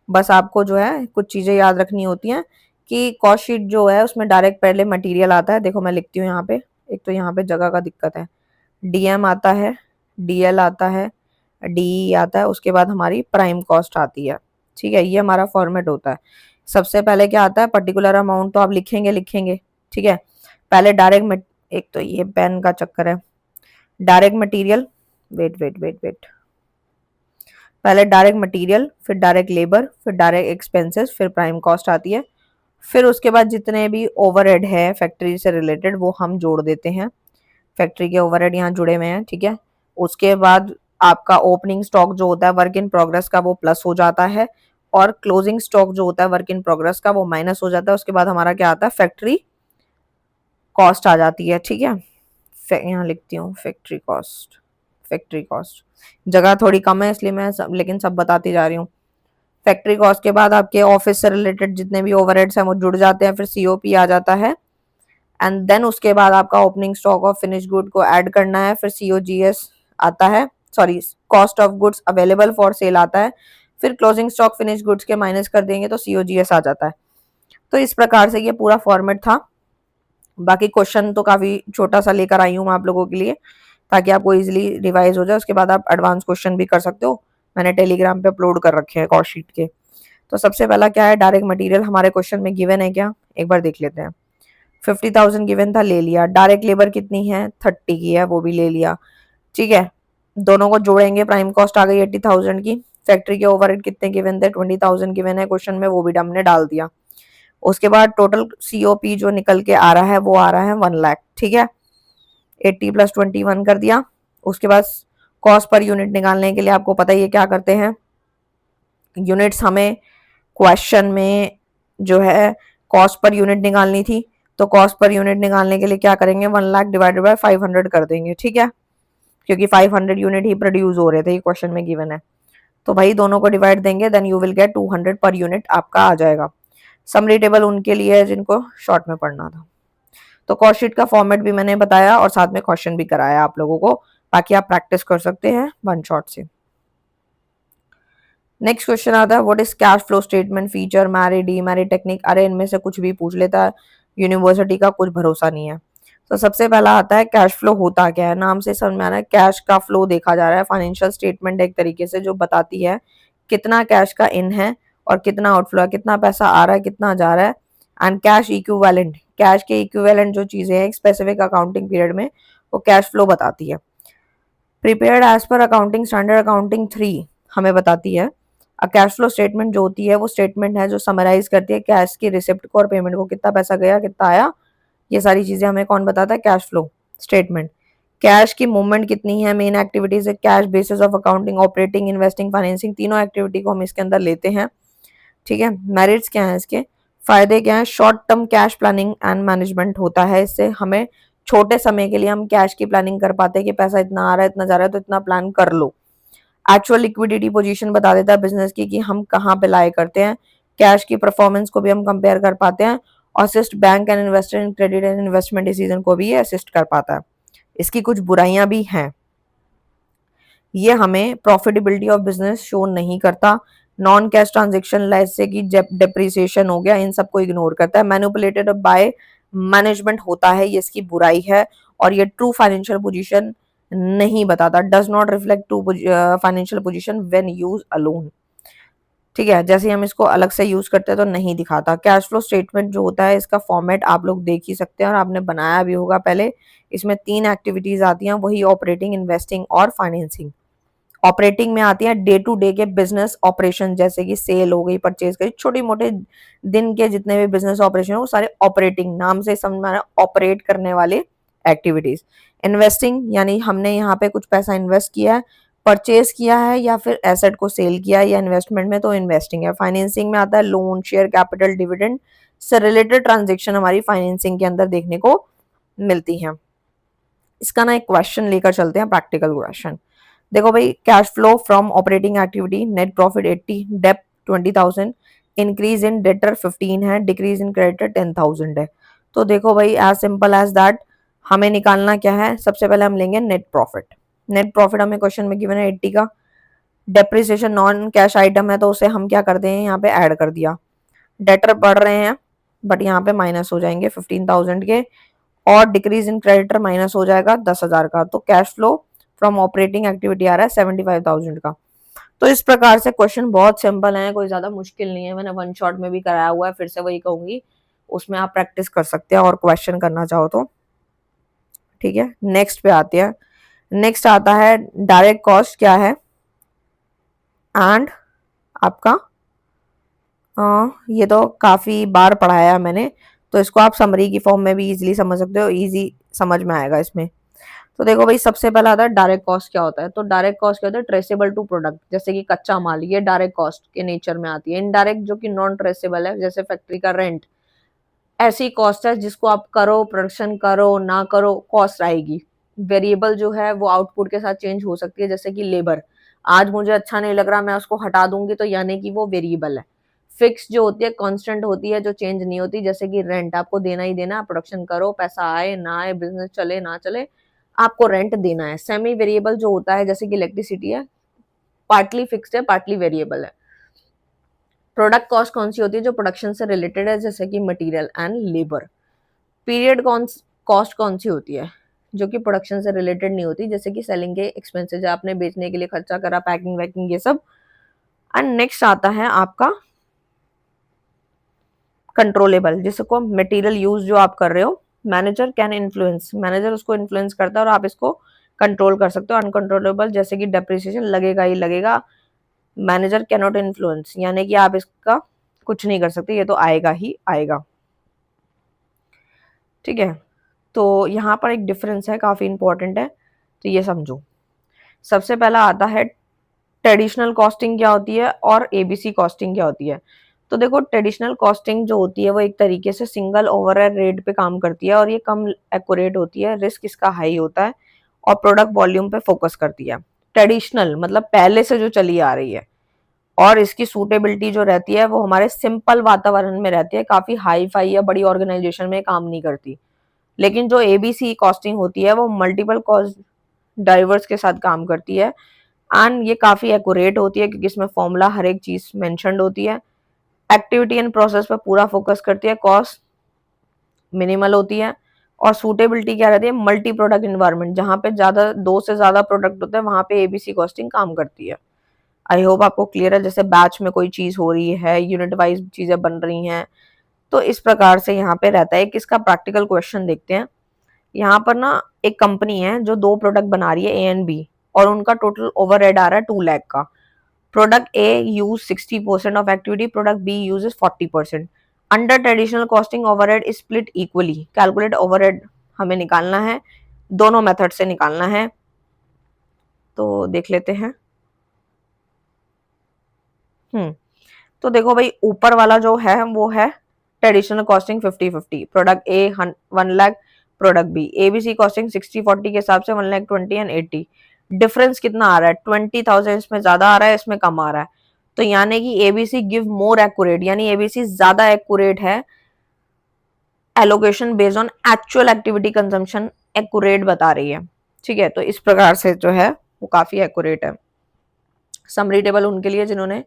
बस आपको जो है कुछ चीज़ें याद रखनी होती हैं कि कॉस्ट शीट जो है उसमें डायरेक्ट पहले मटेरियल आता है। देखो मैं लिखती हूँ यहाँ पे, एक तो यहाँ पे जगह का दिक्कत है, डीएम आता है, डीएल आता है, डीई आता है, उसके बाद हमारी प्राइम कॉस्ट आती है, ठीक है। ये हमारा फॉर्मेट होता है। सबसे पहले क्या आता है, पर्टिकुलर अमाउंट तो आप लिखेंगे लिखेंगे, ठीक है। पहले डायरेक्ट, एक तो ये पेन का चक्कर है, direct material, wait wait wait wait, पहले डायरेक्ट मटेरियल, फिर डायरेक्ट लेबर, फिर डायरेक्ट एक्सपेंसेस, फिर प्राइम कॉस्ट आती है। फिर उसके बाद जितने भी ओवरहेड है फैक्ट्री से रिलेटेड वो हम जोड़ देते हैं, फैक्ट्री के ओवरहेड यहाँ जुड़े हुए हैं, ठीक है। उसके बाद आपका ओपनिंग स्टॉक जो होता है वर्क इन प्रोग्रेस का वो प्लस हो जाता है, और क्लोजिंग स्टॉक जो होता है वर्क इन प्रोग्रेस का वो माइनस हो जाता है। उसके बाद हमारा क्या आता है, फैक्ट्री कॉस्ट आ जाती है, ठीक है। यहाँ लिखती हूँ फैक्ट्री कॉस्ट, फैक्ट्री कॉस्ट, जगह थोड़ी कम है इसलिए मैं लेकिन सब बताती जा रही हूँ। फैक्ट्री कॉस्ट के बाद आपके ऑफिस से रिलेटेड जितने भी ओवरहेड्स हैं वो जुड़ जाते हैं, फिर सीओपी आ जाता है, एंड देन उसके बाद आपका opening stock of finish good को ऐड करना है, फिर सीओजीएस आता है, sorry cost of goods available for sale आता है, फिर क्लोजिंग स्टॉक फिनिश गुड्स के माइनस कर देंगे तो सीओजीएस आ जाता है। तो इस प्रकार से ये पूरा फॉर्मेट था। बाकी क्वेश्चन तो काफी छोटा सा लेकर आई हूँ आप लोगों के लिए ताकि आपको इजीली रिवाइज हो जाए, उसके बाद आप एडवांस क्वेश्चन भी कर सकते हो, मैंने टेलीग्राम पे अपलोड कर रखे हैं कॉस्ट शीट के। तो सबसे पहला क्या है, डायरेक्ट मटेरियल हमारे क्वेश्चन में गिवन है क्या, एक बार देख लेते हैं। 50,000 गिवन था, ले लिया। डायरेक्ट लेबर कितनी है, 30 की है, वो भी ले लिया, ठीक है। दोनों को जोड़ेंगे, प्राइम कॉस्ट आ गई 80,000 की। फैक्ट्री के ओवरहेड कितने गिवन थे, 20,000 गिवन है क्वेश्चन में, वो भी हमने डाल दिया। उसके बाद टोटल सीओपी जो निकल के आ रहा है वो आ रहा है 1 लाख, ठीक है। 80 + 21 कर दिया। उसके बाद कॉस्ट पर यूनिट निकालने के लिए आपको पता ही है क्या करते हैं, यूनिट्स हमें क्वेश्चन में जो है कॉस्ट पर यूनिट निकालनी थी, तो कॉस्ट पर यूनिट निकालने के लिए क्या करेंगे, 1 लाख डिवाइडेड बाय 500 कर देंगे, ठीक है, क्योंकि 500 यूनिट ही प्रोड्यूस हो रहे थे, ये क्वेश्चन में गिवन है। तो भाई दोनों को डिवाइड देंगे, then you will get 200 per unit आपका आ जाएगा। समरी टेबल उनके लिए है जिनको शॉर्ट में पढ़ना था। तो कॉस्ट शीट का फॉर्मेट भी मैंने बताया और साथ में क्वेश्चन भी कराया आप लोगों को, बाकी आप प्रैक्टिस कर सकते हैं वन शॉट से। नेक्स्ट क्वेश्चन आता है, what is cash flow statement, feature, merit, demerit, technique. अरे इनमें से कुछ भी पूछ लेता है, यूनिवर्सिटी का कुछ भरोसा नहीं है। तो सबसे पहला आता है कैश फ्लो होता क्या है, नाम से समझ में आ रहा है कैश का फ्लो देखा जा रहा है। फाइनेंशियल स्टेटमेंट एक तरीके से जो बताती है कितना कैश का इन है और कितना आउटफ्लो है, कितना पैसा आ रहा है कितना जा रहा है। एंड कैश इक्विवेलेंट, कैश के इक्विवेलेंट जो चीजें हैं स्पेसिफिक अकाउंटिंग पीरियड में वो कैश फ्लो बताती है। Prepared as per accounting standard accounting 3 हमें बताती है कैश फ्लो स्टेटमेंट जो होती है वो स्टेटमेंट है जो समराइज करती है कैश की रिसिप्ट को और पेमेंट को, कितना पैसा गया कितना आया, ये सारी चीजें हमें कौन बताता है, कैश फ्लो स्टेटमेंट। कैश की मूवमेंट कितनी है, मेन एक्टिविटीज है cash basis of accounting, operating, investing, financing, तीनों एक्टिविटी को हम इसके अंदर लेते हैं, ठीक है। मेरिट्स क्या है इसके, फायदे क्या है, short term cash planning and management होता है, इससे हमें छोटे समय के लिए हम कैश की प्लानिंग कर पाते हैं कि पैसा इतना आ रहा है इतना जा रहा है तो इतना प्लान कर लो। एक्चुअल लिक्विडिटी पोजीशन बता देता है बिजनेस की कि हम कहाँ पे लाए करते हैं, कैश की परफॉर्मेंस को भी हम कंपेयर कर पाते हैं, assist bank and investor in credit and investment decision को भी ये असिस्ट कर पाता है। इसकी कुछ बुराइयां भी हैं, ये हमें प्रॉफिटेबिलिटी ऑफ बिजनेस शो नहीं करता, नॉन कैश ट्रांजेक्शन जैसे कि डेप्रिसिएशन हो गया इन सबको इग्नोर करता है, मैनिपुलेटेड बाय मैनेजमेंट होता है, ये इसकी बुराई है। और ये ट्रू फाइनेंशियल पोजीशन नहीं बताता, does not reflect true financial position when use alone, ठीक है। जैसे हम इसको अलग से यूज करते हैं तो नहीं दिखाता। कैश फ्लो स्टेटमेंट जो होता है इसका फॉर्मेट आप लोग देख ही सकते हैं और आपने बनाया भी होगा पहले। इसमें 3 एक्टिविटीज आती हैं, वही ऑपरेटिंग, इन्वेस्टिंग और फाइनेंसिंग। ऑपरेटिंग में आती है डे टू डे के बिजनेस ऑपरेशन, जैसे कि सेल हो गई, परचेज करी, छोटी मोटे दिन के जितने भी बिजनेस ऑपरेशन वो सारे ऑपरेटिंग, नाम से समझ में आ रहा है ऑपरेट करने वाले एक्टिविटीज। इन्वेस्टिंग यानी हमने यहाँ पे कुछ पैसा इन्वेस्ट किया है, परचेज किया है या फिर एसेट को सेल किया है या इन्वेस्टमेंट में, तो इन्वेस्टिंग है। फाइनेंसिंग में आता है लोन, शेयर कैपिटल, डिविडेंड से रिलेटेड ट्रांजेक्शन हमारी फाइनेंसिंग के अंदर देखने को मिलती है। इसका ना एक क्वेश्चन लेकर चलते हैं, प्रैक्टिकल क्वेश्चन। देखो भाई, cash flow from operating activity, net profit 80, डेप्ट 20,000, इंक्रीज इन डेटर 15 है, डिक्रीज इन क्रेडिटर 10,000 है। तो देखो भाई, एज सिंपल एज दैट, हमें निकालना क्या है, सबसे पहले हम लेंगे नेट प्रॉफिट। नेट प्रॉफिट हमें क्वेश्चन में गिवन है 80 का। डेप्रिसिएशन नॉन कैश आइटम है, तो उसे हम क्या करते हैं, यहाँ पे ऐड कर दिया। डेटर बढ़ रहे हैं बट यहाँ पे माइनस हो जाएंगे 15,000 के, और डिक्रीज इन क्रेडिटर माइनस हो जाएगा 10,000 का। तो cash flow from operating activity आ रहा है 75,000 का। तो इस प्रकार से क्वेश्चन बहुत सिंपल है, कोई ज्यादा मुश्किल नहीं है। मैंने वन शॉट में भी कराया हुआ है, फिर से वही कहूंगी, उसमें आप प्रैक्टिस कर सकते हैं और क्वेश्चन करना चाहो तो। ठीक है, नेक्स्ट पे आते हैं। नेक्स्ट आता है डायरेक्ट कॉस्ट क्या है, एंड आपका ये तो काफी बार पढ़ाया है मैंने, तो इसको आप समरी की फॉर्म में भी इजीली समझ सकते हो, इजी समझ में आएगा इसमें। तो देखो भाई, सबसे पहला आता है डायरेक्ट कॉस्ट क्या होता है। तो डायरेक्ट कॉस्ट क्या होता है, ट्रेसेबल टू प्रोडक्ट, जैसे कि कच्चा माल, ये डायरेक्ट कॉस्ट के नेचर में आती है। इनडायरेक्ट जो कि नॉन ट्रेसेबल है, जैसे फैक्ट्री का रेंट, ऐसी कॉस्ट है जिसको आप करो, प्रोडक्शन करो ना करो, कॉस्ट आएगी। वेरिएबल जो है वो आउटपुट के साथ चेंज हो सकती है, जैसे कि लेबर, आज मुझे अच्छा नहीं लग रहा, मैं उसको हटा दूंगी, तो यानी कि वो वेरिएबल है। फिक्स जो होती है, कांस्टेंट होती है, जो चेंज नहीं होती, जैसे कि रेंट आपको देना ही देना, प्रोडक्शन करो, पैसा आए ना आए, बिजनेस चले ना चले, आपको रेंट देना है। सेमी वेरिएबल जो होता है, जैसे कि इलेक्ट्रिसिटी है, पार्टली फिक्स्ड है, पार्टली वेरिएबल है। प्रोडक्ट कॉस्ट कौन सी होती है, जो प्रोडक्शन से रिलेटेड है, जैसे कि material and labour. Period cost कौन सी होती है, जो कि प्रोडक्शन से रिलेटेड नहीं होती, जैसे कि सेलिंग के एक्सपेंसेस, आपने बेचने के लिए खर्चा करा, पैकिंग वैकिंग ये सब। एंड नेक्स्ट आता है आपका कंट्रोलेबल, जिसको मटेरियल यूज जो आप कर रहे हो, मैनेजर कैन इन्फ्लुएंस, मैनेजर उसको इन्फ्लुएंस करता है और आप इसको कंट्रोल कर सकते हो। अनकंट्रोलेबल, जैसे कि डेप्रिसिएशन लगेगा ही लगेगा, मैनेजर कैन नॉट इन्फ्लुएंस, यानी कि आप इसका कुछ नहीं कर सकते, ये तो आएगा ही आएगा। ठीक है, तो यहाँ पर एक डिफरेंस है, काफी इंपॉर्टेंट है, तो ये समझो। सबसे पहला आता है ट्रेडिशनल कॉस्टिंग क्या होती है और एबीसी कॉस्टिंग क्या होती है। तो देखो, ट्रेडिशनल कॉस्टिंग जो होती है वो एक तरीके से सिंगल ओवरहेड रेट पे काम करती है, और ये कम एक्यूरेट होती है, रिस्क इसका हाई होता है, और प्रोडक्ट वॉल्यूम पे फोकस करती है। ट्रेडिशनल मतलब पहले से जो चली आ रही है, और इसकी सूटेबिलिटी जो रहती है वो हमारे सिंपल वातावरण में रहती है, काफी हाई फाई या बड़ी ऑर्गेनाइजेशन में काम नहीं करती। लेकिन जो एबीसी कॉस्टिंग होती है वो मल्टीपल कॉस्ट ड्राइवर्स के साथ काम करती है, एंड ये काफी एक्यूरेट होती है, क्योंकि इसमें फॉर्मूला हर एक चीज मेंशन्ड होती है। एक्टिविटी एंड प्रोसेस पर पूरा फोकस करती है, कॉस्ट मिनिमल होती है। और सूटेबिलिटी क्या रहती है, मल्टी प्रोडक्ट इन्वायरमेंट, जहां पे ज्यादा, दो से ज्यादा प्रोडक्ट होते हैं, वहां पे एबीसी कॉस्टिंग काम करती है। आई होप आपको क्लियर है। जैसे बैच में कोई चीज हो रही है, यूनिट वाइज चीजें बन रही हैं, तो इस प्रकार से यहाँ पे रहता है। किसका प्रैक्टिकल क्वेश्चन देखते हैं। यहाँ पर ना एक कंपनी है जो दो प्रोडक्ट बना रही है, ए एंड बी, और उनका टोटल ओवरहेड आ रहा है 2 लाख का। Product A use 60% of activity, product B uses 40%। Under traditional costing overhead is split equally, calculate overhead हमें निकालना है, दोनों मेथड से निकालना है। तो देख लेते हैं। तो देखो भाई, ऊपर वाला जो है वो है traditional costing 50-50, product A 1 lakh, product B. ABC costing 60-40 के हिसाब से 1 लाख 20 एंड 80। डिफरेंस कितना आ रहा है, 20,000 इसमें ज्यादा आ रहा है, इसमें कम आ रहा है। तो यानी कि एबीसी गिव मोर एक्यूरेट, यानी एबीसी ज्यादा एक्यूरेट है, allocation based on actual activity consumption accurate बता रही है। ठीक है, तो इस प्रकार से जो है वो काफी एक्यूरेट है। समरी टेबल उनके लिए जिन्होंने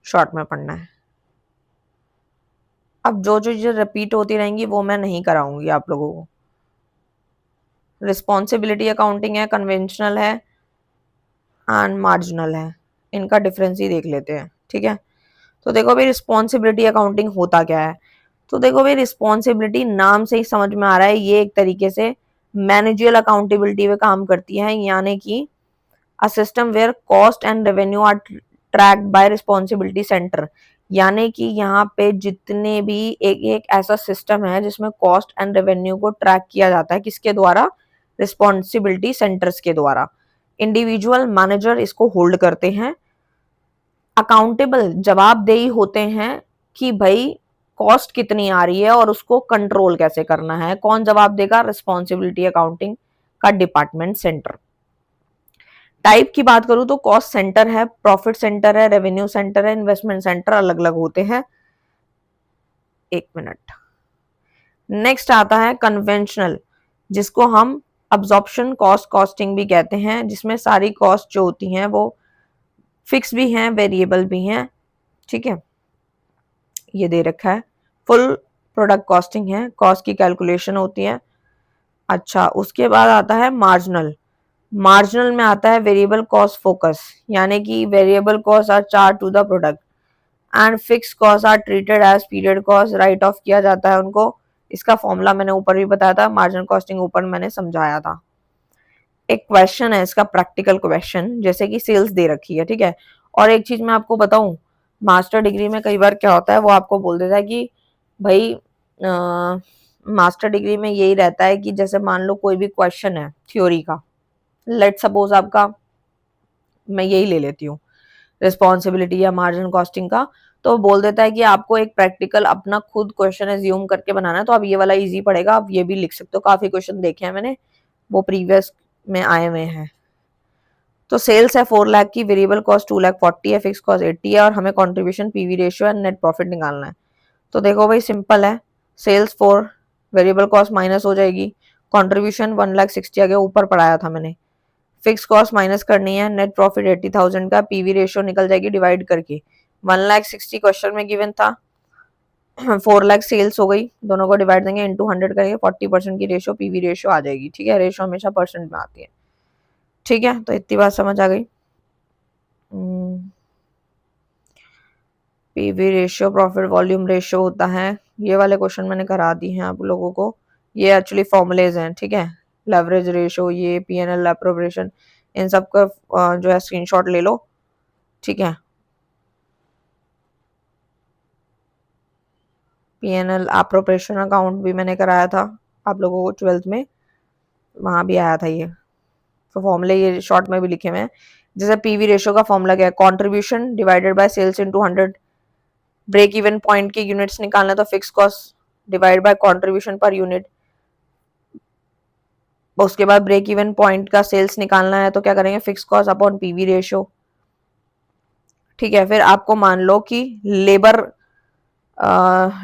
शॉर्ट में पढ़ना है। अब जो जो चीजें रिपीट होती रहेंगी वो मैं नहीं कराऊंगी आप लोगों को। रिस्पॉन्सिबिलिटी अकाउंटिंग है, कन्वेंशनल है एंड मार्जिनल है, इनका डिफरेंस ही देख लेते हैं। ठीक है, तो देखो भाई, रिस्पॉन्सिबिलिटी अकाउंटिंग होता क्या है। तो देखो भाई, रिस्पॉन्सिबिलिटी नाम से ही समझ में आ रहा है, ये एक तरीके से मैनेजियल अकाउंटेबिलिटी में काम करती है, यानी कि a system where cost and revenue are tracked by responsibility centre. यानी कि यहाँ पे जितने भी एक एक ऐसा सिस्टम है जिसमें कॉस्ट एंड रेवेन्यू को ट्रैक किया जाता है, किसके द्वारा, रिस्पॉन्सिबिलिटी सेंटर्स के द्वारा। इंडिविजुअल मैनेजर इसको होल्ड करते हैं। अकाउंटेबल जवाबदेही होते हैं कि भाई कॉस्ट कितनी आ रही है और उसको कंट्रोल कैसे करना है। कौन जवाब देगा? रिस्पॉन्सिबिलिटी अकाउंटिंग का डिपार्टमेंट सेंटर। टाइप की बात करूं तो कॉस्ट सेंटर है, प्रॉफिट सेंटर है, रेवेन्यू सेंटर है, इन्वेस्टमेंट सेंटर अलग अलग होते हैं। एक मिनट। नेक्स्ट आता है कन्वेंशनल, जिसको हम अब्जॉर्प्शन कॉस्ट कॉस्टिंग भी कहते हैं, जिसमें सारी कॉस्ट जो होती हैं वो फिक्स भी हैं, वेरिएबल भी हैं। ठीक है, ये दे रखा है। फुल प्रोडक्ट कॉस्टिंग है, कॉस्ट की कैलकुलेशन होती है। अच्छा, उसके बाद आता है मार्जिनल। मार्जिनल में आता है वेरिएबल कॉस्ट फोकस, यानी कि variable cost are charge to the product and fix cost are treated as period cost, write off किया जाता है उनको। इसका फॉर्मूला मैंने ऊपर भी बताया था, मार्जिनल कॉस्टिंग ऊपर मैंने समझाया था। एक क्वेश्चन है इसका, प्रैक्टिकल क्वेश्चन, जैसे कि सेल्स दे रखी है, ठीक है। और एक चीज मैं आपको बताऊं, मास्टर डिग्री में कई बार क्या होता है, वो आपको बोल देता है कि भाई मास्टर डिग्री में यही रहता है कि जैसे मान लो कोई भी क्वेश्चन है थ्योरी का, लेट सपोज आपका, मैं यही ले लेती हूँ, रिस्पॉन्सिबिलिटी या मार्जिन कॉस्टिंग का, तो बोल देता है कि आपको एक प्रैक्टिकल अपना खुद क्वेश्चन एज्यूम करके बनाना है। तो आप ये वाला इजी पड़ेगा, आप ये भी लिख सकते हो, काफी क्वेश्चन देखे हैं मैंने, वो प्रीवियस में आए हुए हैं। तो सेल्स है 4 लाख की, वेरिएबल कॉस्ट 2 लाख 40 है, फिक्स कॉस्ट 80 है, और हमें contribution PV ratio and net profit निकालना है। तो देखो भाई सिंपल है, सेल्स 4, वेरिएबल कॉस्ट माइनस हो जाएगी, कंट्रीब्यूशन 1 लाख 60 आ गया, ऊपर पढ़ाया था मैंने, फिक्स कॉस्ट माइनस करनी है, नेट प्रॉफिट 80,000 का, पीवी रेशियो निकल जाएगी डिवाइड करके, 1 लाख 60 क्वेश्चन में गिवन था, 4 लाख सेल्स हो गई, दोनों को डिवाइड देंगे इंटू 100 करेंगे, 40% की रेशियो पीवी रेशियो आ जाएगी। ठीक है, रेशियो हमेशा परसेंट में आती है। ठीक है, तो इतनी बात समझ आ गई। PV ratio profit volume ratio होता है, ये वाले क्वेश्चन मैंने करा दी हैं आप लोगों को, ये एक्चुअली फॉर्मुलेज हैं। ठीक है, लेवरेज रेशियो, ये पीएनएल एप्रोप्रिएशन, इन सब का जो है स्क्रीनशॉट ले लो। ठीक है, पीएनएल एप्रोप्रिएशन अकाउंट भी मैंने कराया था आप लोगों को 12th में, वहां भी आया था ये। तो फॉर्मूले ये शॉर्ट में भी लिखे हुए हैं। जैसे पीवी रेशियो का फॉर्मूला क्या है, contribution divided by sales into 100, break even point के यूनिट्स निकालना, तो fix cost divide by contribution per unit. उसके बाद ब्रेक इवन पॉइंट का सेल्स निकालना है, तो क्या करेंगे, fix cost upon PV ratio. ठीक है, फिर आपको मान लो कि लेबर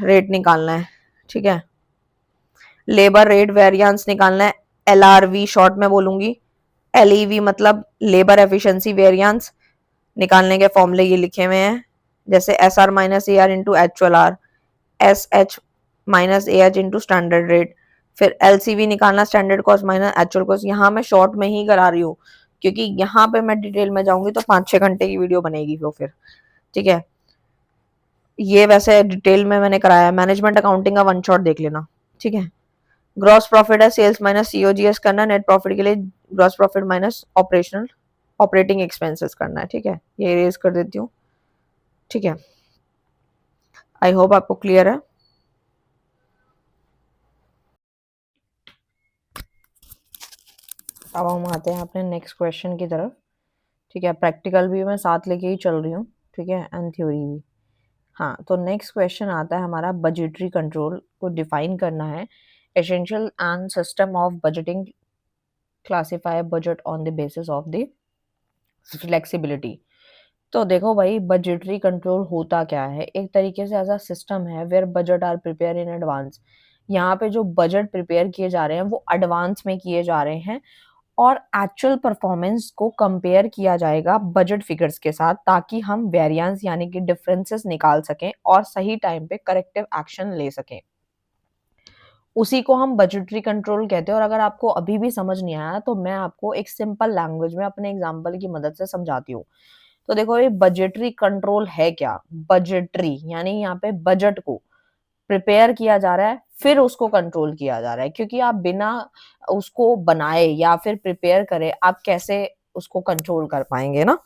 रेट निकालना है। ठीक है, लेबर रेट वेरिएंस निकालना है, एलआरवी शॉर्ट में बोलूंगी, एलईवी मतलब लेबर एफिशिएंसी वेरिएंस। निकालने के फॉर्मूले ये लिखे हुए हैं, जैसे S R minus A R into actual R, S H minus A H into standard rate, फिर एलसीवी निकालना, standard cost minus actual cost. यहाँ मैं शॉर्ट में ही करा रही हूँ, क्योंकि यहाँ पे मैं डिटेल में जाऊंगी तो 5-6 घंटे की वीडियो बनेगी वो फिर। ठीक है, ये वैसे डिटेल में मैंने कराया, मैनेजमेंट अकाउंटिंग का वन शॉट देख लेना। ठीक है, ग्रॉस प्रॉफिट है सेल्स माइनस सीओजीएस करना, नेट प्रॉफिट के लिए gross profit minus operating expenses करना है। ठीक है, ये इरेज कर देती हूँ। ठीक है, आई होप आपको क्लियर है। अब हम आते हैं अपने नेक्स्ट क्वेश्चन की तरफ। ठीक है, प्रैक्टिकल भी मैं साथ लेके ही चल रही हूँ, ठीक है, एंड थ्योरी भी। हाँ, तो नेक्स्ट क्वेश्चन आता है हमारा, बजटरी कंट्रोल को डिफाइन करना है, essential and system of budgeting, classify budget on the basis of the flexibility. तो देखो भाई, बजटरी कंट्रोल होता क्या है, एक तरीके से ऐसा सिस्टम है where budget are prepare in advance. यहाँ पे जो बजट प्रिपेयर किए जा रहे हैं वो एडवांस में किए जा रहे हैं, और एक्चुअल परफॉर्मेंस को कंपेयर किया जाएगा बजट फिगर्स के साथ, ताकि हम वेरिएंस यानी कि डिफरेंसेस निकाल सकें और सही टाइम पे करेक्टिव एक्शन ले सकें। उसी को हम बजटरी कंट्रोल कहते हैं। और अगर आपको अभी भी समझ नहीं आया तो मैं आपको एक सिंपल लैंग्वेज में अपने एग्जांपल की मदद से समझाती हूँ। तो देखो, ये बजटरी कंट्रोल है क्या, बजटरी यानी यहाँ पे बजट को प्रिपेयर किया जा रहा है, फिर उसको कंट्रोल किया जा रहा है, क्योंकि आप बिना उसको बनाए या फिर प्रिपेयर करे आप कैसे उसको कंट्रोल कर पाएंगे ना।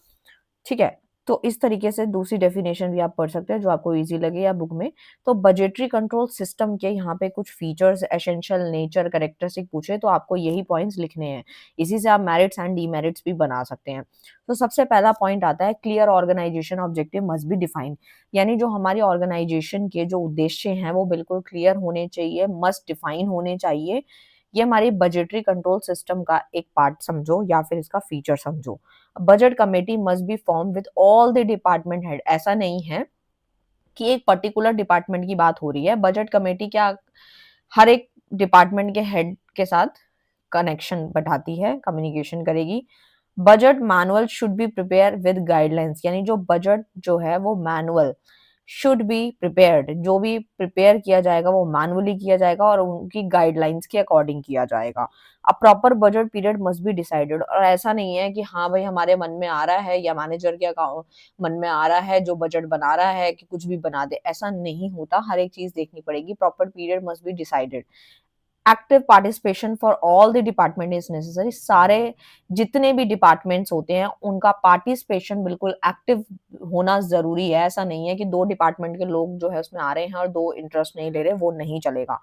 ठीक है, तो इस तरीके से दूसरी डेफिनेशन भी आप पढ़ सकते हैं जो आपको इजी लगे या बुक में। तो बजटरी कंट्रोल सिस्टम के यहाँ पे कुछ फीचर्स, एसेंशियल नेचर, कैरेक्टरिस्टिक पूछे तो आपको यही पॉइंट्स लिखने हैं। इसी से आप मेरिट्स एंड डीमेरिट्स भी बना सकते हैं। तो सबसे पहला पॉइंट आता है clear organization objective must be defined, यानी जो हमारी ऑर्गेनाइजेशन के जो उद्देश्य हैं वो बिल्कुल क्लियर होने चाहिए, मस्ट डिफाइन होने चाहिए। ये हमारी बजटरी कंट्रोल सिस्टम का एक पार्ट समझो या फिर इसका फीचर समझो। Budget committee must be form with all the department head. ऐसा नहीं है कि एक पर्टिकुलर डिपार्टमेंट की बात हो रही है, बजट कमेटी क्या हर एक डिपार्टमेंट के हेड के साथ कनेक्शन बैठाती है, कम्युनिकेशन करेगी। Budget manual should be prepare with guidelines, यानी जो बजट जो है वो मैनुअल शुड बी प्रिपेयर्ड, जो भी प्रिपेयर किया जाएगा वो मैनुअली किया जाएगा और उनकी गाइडलाइंस के अकॉर्डिंग किया जाएगा। A proper budget period must be decided, और ऐसा नहीं है कि हाँ भाई हमारे मन में आ रहा है या मैनेजर के अकाउंट मन में आ रहा है जो बजट बना रहा है कि कुछ भी बना दे, ऐसा नहीं होता। हर एक चीज देखनी पड़ेगी, proper period must be decided. Active participation for all the department is necessary, सारे जितने भी डिपार्टमेंट्स होते हैं उनका पार्टिसिपेशन बिल्कुल एक्टिव होना जरूरी है। ऐसा नहीं है कि दो डिपार्टमेंट के लोग जो है उसमें आ रहे हैं और दो इंटरेस्ट नहीं ले रहे, वो नहीं चलेगा।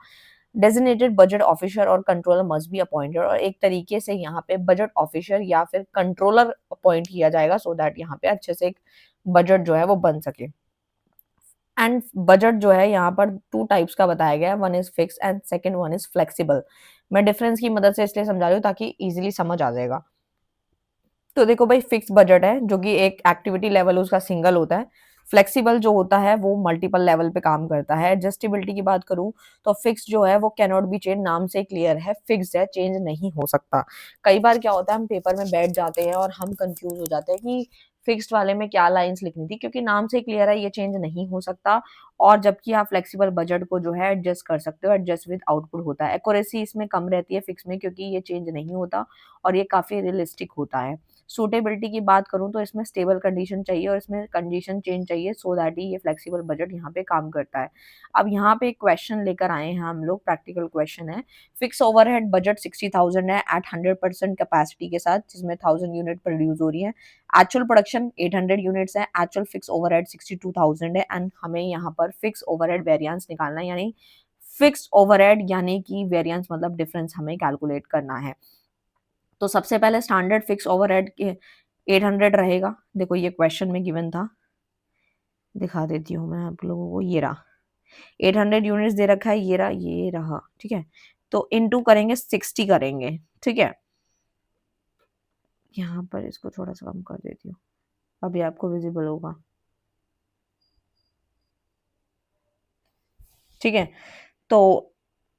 डेजिग्नेटेड बजट ऑफिसर और कंट्रोलर मस्ट बी अपॉइंटेड, और एक तरीके से यहाँ पे बजट ऑफिसर या फिर कंट्रोलर अपॉइंट किया जाएगा सो दैट यहाँ पे अच्छे से एक बजट जो है वो बन सके। एंड बजट जो है यहाँ पर टू टाइप्स का बताया गया है, one is fix and second one is flexible. मैं डिफरेंस की मदद से इसलिए समझा रही हूँ ताकि इजीली समझ आ जाएगा। तो देखो भाई, फिक्स बजट है जो कि एक एक्टिविटी लेवल उसका सिंगल होता है। फ्लेक्सिबल जो होता है वो मल्टीपल लेवल पे काम करता है। एडजस्टेबिलिटी की बात करूं तो फिक्स जो है वो कैनॉट बी चेंज, नाम से क्लियर है, फिक्स है, चेंज नहीं हो सकता। कई बार क्या होता है हम पेपर में बैठ जाते हैं और हम कंफ्यूज हो जाते हैं कि फिक्स्ड वाले में क्या लाइंस लिखनी थी, क्योंकि नाम से क्लियर है ये चेंज नहीं हो सकता। और जबकि आप फ्लेक्सिबल बजट को जो है एडजस्ट कर सकते हो, एडजस्ट विद आउटपुट होता है। एक्यूरेसी इसमें कम रहती है फिक्स में क्योंकि ये चेंज नहीं होता और ये काफी रियलिस्टिक होता है। सूटेबिलिटी की बात करूँ तो इसमें स्टेबल कंडीशन चाहिए और इसमें कंडीशन चेंज चाहिए सो दैट ही ये फ्लेक्सिबल बजट यहाँ पे काम करता है। अब यहाँ पे एक क्वेश्चन लेकर आए हैं हम लोग, प्रैक्टिकल क्वेश्चन है। फिक्स ओवरहेड बजट 60,000 है एट 100% कैपेसिटी के साथ, जिसमें 1000 यूनिट प्रोड्यूस हो रही है। एक्चुअल प्रोडक्शन 800 यूनिट्स है, एक्चुअल फिक्स ओवरहेड 62,000 है एंड हमें यहाँ पर फिक्स ओवरहेड वेरिएंस निकालना है, यानी फिक्स ओवरहेड यानी कि वेरिएंस मतलब डिफरेंस हमें कैलकुलेट करना है। तो सबसे पहले स्टैंडर्ड फिक्स ओवरहेड के 800 रहेगा। देखो ये क्वेश्चन में गिवन था, दिखा देती हूँ मैं आप लोगों को, ये रहा 800 यूनिट्स दे रखा है, ये रहा, ठीक है। तो इनटू करेंगे 60 करेंगे, ठीक है। यहाँ पर इसको थोड़ा सा कम कर देती हूँ, अभी आपको विजिबल होगा, ठीक है। तो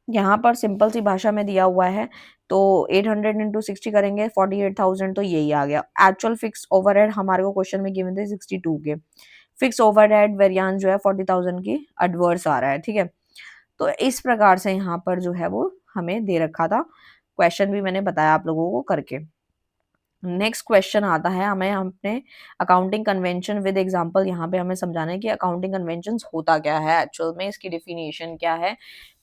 यहाँ पर सिंपल सी भाषा में दिया हुआ है, तो 800 इंटू 60 करेंगे 48,000, तो यही आ गया। एक्चुअल फिक्स ओवरहेड हमारे को क्वेश्चन में गिवन थे 62 के, फिक्स ओवरहेड वेरिएंस जो है 40,000 की एडवर्स आ रहा है, ठीक है। तो इस प्रकार से यहाँ पर जो है वो हमें दे रखा था, क्वेश्चन भी मैंने बताया आप लोगों को करके। नेक्स्ट क्वेश्चन आता है, हमें अपने अकाउंटिंग कन्वेंशन विद एग्जांपल यहाँ पे हमें समझाना है कि अकाउंटिंग कन्वेंशन होता क्या है एक्चुअल में, इसकी डेफिनेशन क्या है।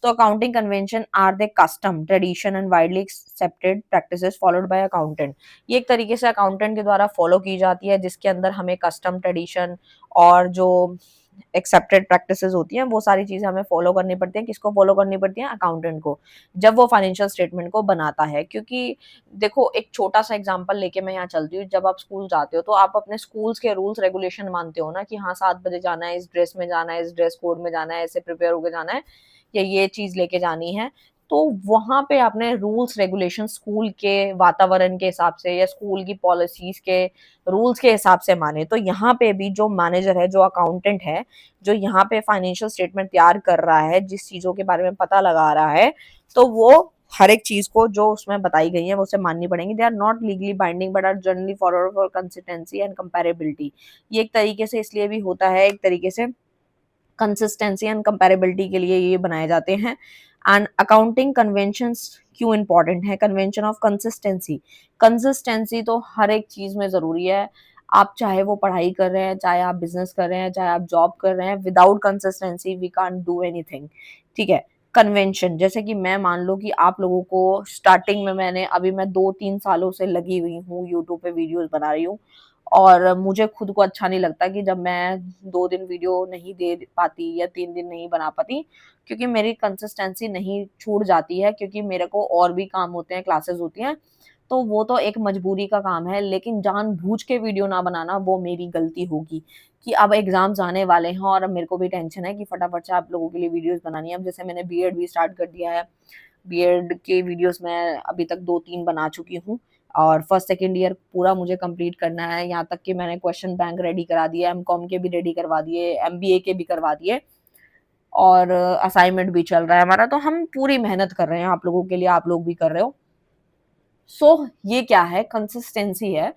तो accounting convention are the custom, tradition and widely accepted practices followed by accountant. ये एक तरीके से अकाउंटेंट के द्वारा फॉलो की जाती है, जिसके अंदर हमें कस्टम, ट्रेडिशन और जो एक्सेप्टेड प्रैक्टिसेस होती हैं वो सारी चीजें हमें फॉलो करनी पड़ती हैं। किसको फॉलो करनी पड़ती है? अकाउंटेंट को, जब वो फाइनेंशियल स्टेटमेंट को बनाता है। क्योंकि देखो एक छोटा सा एग्जांपल लेके मैं यहाँ चलती हूँ, जब आप स्कूल जाते हो तो आप अपने स्कूल्स के रूल्स रेगुलेशन मानते हो ना, कि हाँ 7 बजे जाना है, इस ड्रेस में जाना है, इस ड्रेस कोड में जाना है, ऐसे प्रिपेयर होकर जाना है, या ये चीज लेके जानी है। तो वहां पे आपने रूल्स रेगुलेशन स्कूल के वातावरण के हिसाब से या स्कूल की पॉलिसीज के रूल्स के हिसाब से माने। तो यहाँ पे भी जो मैनेजर है, जो अकाउंटेंट है, जो यहाँ पे फाइनेंशियल स्टेटमेंट तैयार कर रहा है, जिस चीजों के बारे में पता लगा रहा है, तो वो हर एक चीज को जो उसमें बताई गई है वो उसे माननी पड़ेंगी। They are not legally binding but are generally forward for consistency and comparability. ये एक तरीके से इसलिए भी होता है, एक तरीके से कंसिस्टेंसी एंड कंपेरेबिलिटी के लिए ये बनाए जाते हैं। एंड अकाउंटिंग कन्वेंशंस क्यों इंपॉर्टेंट है? कन्वेंशन ऑफ कंसिस्टेंसी, कंसिस्टेंसी तो हर एक चीज में जरूरी है। आप चाहे वो पढ़ाई कर रहे हैं, चाहे आप बिजनेस कर रहे हैं, चाहे आप जॉब कर रहे हैं, without consistency we can't do anything, ठीक है। कन्वेंशन, जैसे कि मैं मान लो कि आप लोगों को स्टार्टिंग में मैं 2-3 सालों से लगी हुई हूँ, यूट्यूब पे वीडियोस बना रही हूँ और मुझे खुद को अच्छा नहीं लगता कि जब मैं 2 दिन वीडियो नहीं दे पाती या 3 दिन नहीं बना पाती, क्योंकि मेरी कंसिस्टेंसी नहीं छूट जाती है, क्योंकि मेरे को और भी काम होते हैं, क्लासेस होती हैं, तो वो तो एक मजबूरी का काम है। लेकिन जानबूझ के वीडियो ना बनाना वो मेरी गलती होगी, कि अब एग्ज़ाम्स आने वाले हैं और मेरे को भी टेंशन है कि फटाफट से आप लोगों के लिए वीडियोज़ बनानी है। अब जैसे मैंने बीएड भी स्टार्ट कर दिया है, बीएड के वीडियोज़ मैं अभी तक 2-3 बना चुकी हूँ और फर्स्ट सेकंड ईयर पूरा मुझे कंप्लीट करना है। यहाँ तक कि मैंने क्वेश्चन बैंक रेडी करा दिए, एमकॉम के भी रेडी करवा दिए, एमबीए के भी करवा दिए और असाइनमेंट भी चल रहा है हमारा। तो हम पूरी मेहनत कर रहे हैं आप लोगों के लिए, आप लोग भी कर रहे हो। ये क्या है, कंसिस्टेंसी है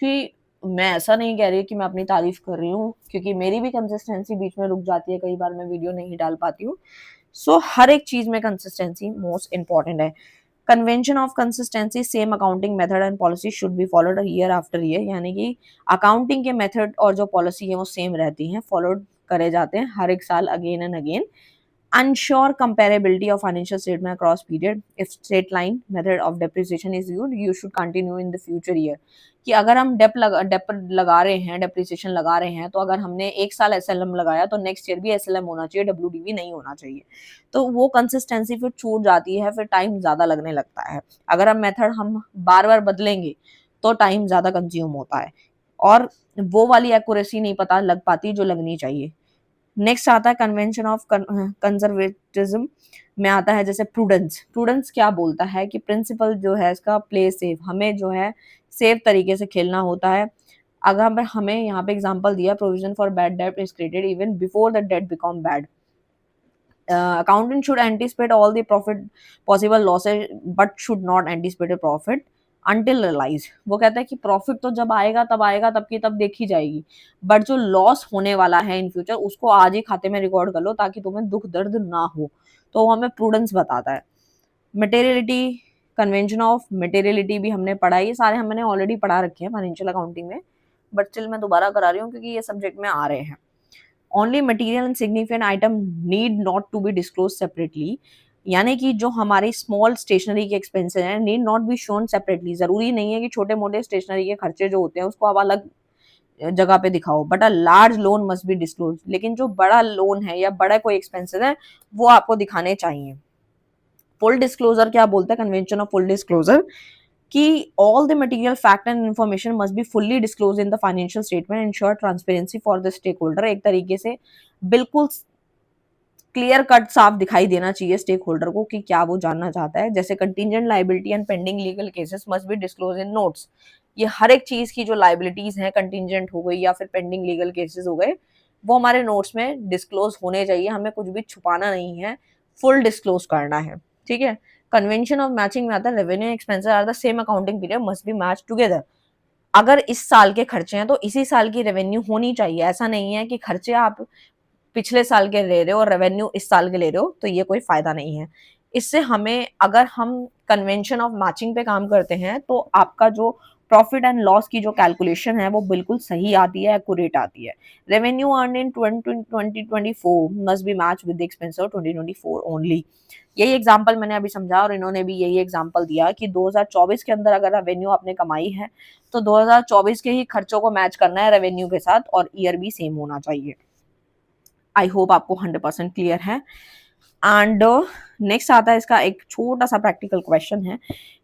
कि मैं ऐसा नहीं कह रही कि मैं अपनी तारीफ कर रही हूँ, क्योंकि मेरी भी कंसिस्टेंसी बीच में रुक जाती है, कई बार मैं वीडियो नहीं डाल पाती हूँ। हर एक चीज में कंसिस्टेंसी मोस्ट इंपॉर्टेंट है। Convention of consistency, same accounting method and policy should be followed year after year, यानी कि अकाउंटिंग के मेथड और जो पॉलिसी है वो सेम रहती हैं, फॉलोड करे जाते हैं हर एक साल again and again. Unsure comparability of financial statement across period. If straight line method of depreciation is used, you should continue in the future year. कि अगर हम डेप लगा रहे हैं, डेप्रिसिएशन लगा रहे हैं, तो अगर हमने एक साल एसएलएम लगाया तो नेक्स्ट ईयर भी एसएलएम होना चाहिए, डब्ल्यूडीवी नहीं होना चाहिए। तो वो कंसिस्टेंसी फिर छूट जाती है, फिर टाइम ज़्यादा लगने लगता है। अगर हम मेथड हम बार-बार बदलेंगे तो टाइम ज़्यादा कंज्यूम होता है और वो वाली एक्यूरेसी नहीं पता लग पाती जो लगनी चाहिए। नेक्स्ट आता है कन्वेंशन ऑफ कंजर्वेटिज्म में आता है जैसे प्रूडेंस। प्रूडेंस क्या बोलता है कि प्रिंसिपल जो है इसका प्ले सेफ, हमें जो है सेफ तरीके से खेलना होता है। अगर हमें यहाँ पे एग्जांपल दिया, provision for bad debt is created even before the debt become bad. Accountant should anticipate all the profit possible losses but should not anticipate a profit until realize। वो कहता है कि प्रॉफिट तो जब आएगा तब की तब देखी जाएगी, बट जो लॉस होने वाला है इन फ्यूचर उसको आज ही खाते में रिकॉर्ड कर लो ताकि तुम्हें दुख दर्द ना हो। तो वो हमें प्रूडेंस बताता है। मटेरियलिटी, कन्वेंशन ऑफ मटेरियलिटी भी हमने पढ़ा है, ये सारे हमने ऑलरेडी पढ़ा रखे हैं फाइनेंशियल अकाउंटिंग में, बट स्टिल मैं दोबारा करा रही हूँ क्योंकि ये सब्जेक्ट में आ रहे हैं। Only material and significant item need not to be disclose separately, यानी कि जो हमारी स्मॉल स्टेशनरी के एक्सपेंसेस हैं need not be shown separately. जरूरी नहीं है कि छोटे मोटे स्टेशनरी के खर्चे जो होते हैं उसको आप अलग जगह पे दिखाओ, but a large loan must be disclose. लेकिन जो बड़ा लोन है या बड़ा कोई एक्सपेंसेस है वो आपको दिखाने चाहिए। फुल डिस्क्लोजर क्या बोलता है कन्वेंशन ऑफ फुल डिस्क्लोजर, कि all the material fact and information must be fully disclose in the financial statement, ensure transparency for the stakeholder. एक तरीके से बिल्कुल क्लियर कट साफ दिखाई देना चाहिए स्टेक होल्डर को कि क्या वो जानना चाहता है। जैसे contingent liability and pending legal cases must be disclose in notes. ये हर एक चीज की जो लाइबिलिटीज हैं, कंटीजेंट हो गई या फिर पेंडिंग लीगल केसेस हो गए, वो हमारे नोट्स में डिस्क्लोज होने चाहिए। हमें कुछ भी छुपाना नहीं है, फुल डिस्क्लोज करना है। ठीक है। कन्वेंशन ऑफ मैचिंग में आता है revenue expenses are the same accounting period must be match together. अगर इस साल के खर्चे हैं तो इसी साल की रेवेन्यू होनी चाहिए। ऐसा नहीं है कि खर्चे आप पिछले साल के ले रहे हो और रेवेन्यू इस साल के ले रहे हो, तो ये कोई फायदा नहीं है। इससे हमें, अगर हम कन्वेंशन ऑफ मैचिंग पे काम करते हैं तो आपका जो प्रॉफिट एंड लॉस की जो कैलकुलेशन है वो बिल्कुल सही आती है, एक्यूरेट आती है। Revenue earn in 2024 must be match with expense of 2024 only. यही एग्जांपल मैंने अभी समझा और इन्होंने भी यही एग्जांपल दिया कि 2024 के अंदर अगर रेवेन्यू आपने कमाई है तो 2024 के ही खर्चों को मैच करना है रेवेन्यू के साथ और ईयर भी सेम होना चाहिए। आई होप आपको 100% क्लियर है। एंड नेक्स्ट आता है इसका एक छोटा सा प्रैक्टिकल क्वेश्चन है,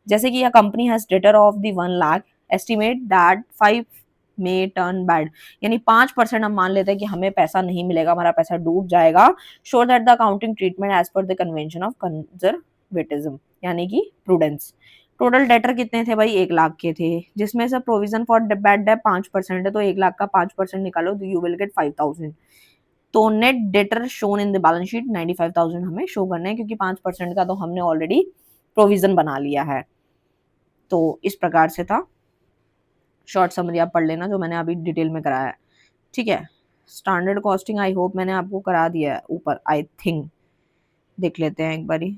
जैसे कि यह company has debtor of the 1 lakh, estimate that 5 में टर्न बैड, यानी 5% हम मान लेते हैं कि हमें पैसा नहीं मिलेगा, हमारा पैसा डूब जाएगा। Show that the accounting treatment as per the convention of conservatism, यानी कि प्रूडेंस। टोटल डेटर कितने थे भाई, 1 लाख के थे, जिसमें से प्रोविजन फॉर बैड डेट 5% है, तो 1 लाख का 5% निकालो तो यू विल गेट 5,000। तो net debtor shown in the balance sheet 95,000 हमें शो करना है, क्योंकि 5% का तो हमने ऑलरेडी प्रोविजन बना लिया है। तो इस प्रकार से था, शॉर्ट समरी आप पढ़ लेना जो मैंने अभी डिटेल में कराया है। ठीक है। स्टैंडर्ड कॉस्टिंग आई होप मैंने आपको करा दिया है ऊपर, आई थिंक। देख लेते हैं एक बारी।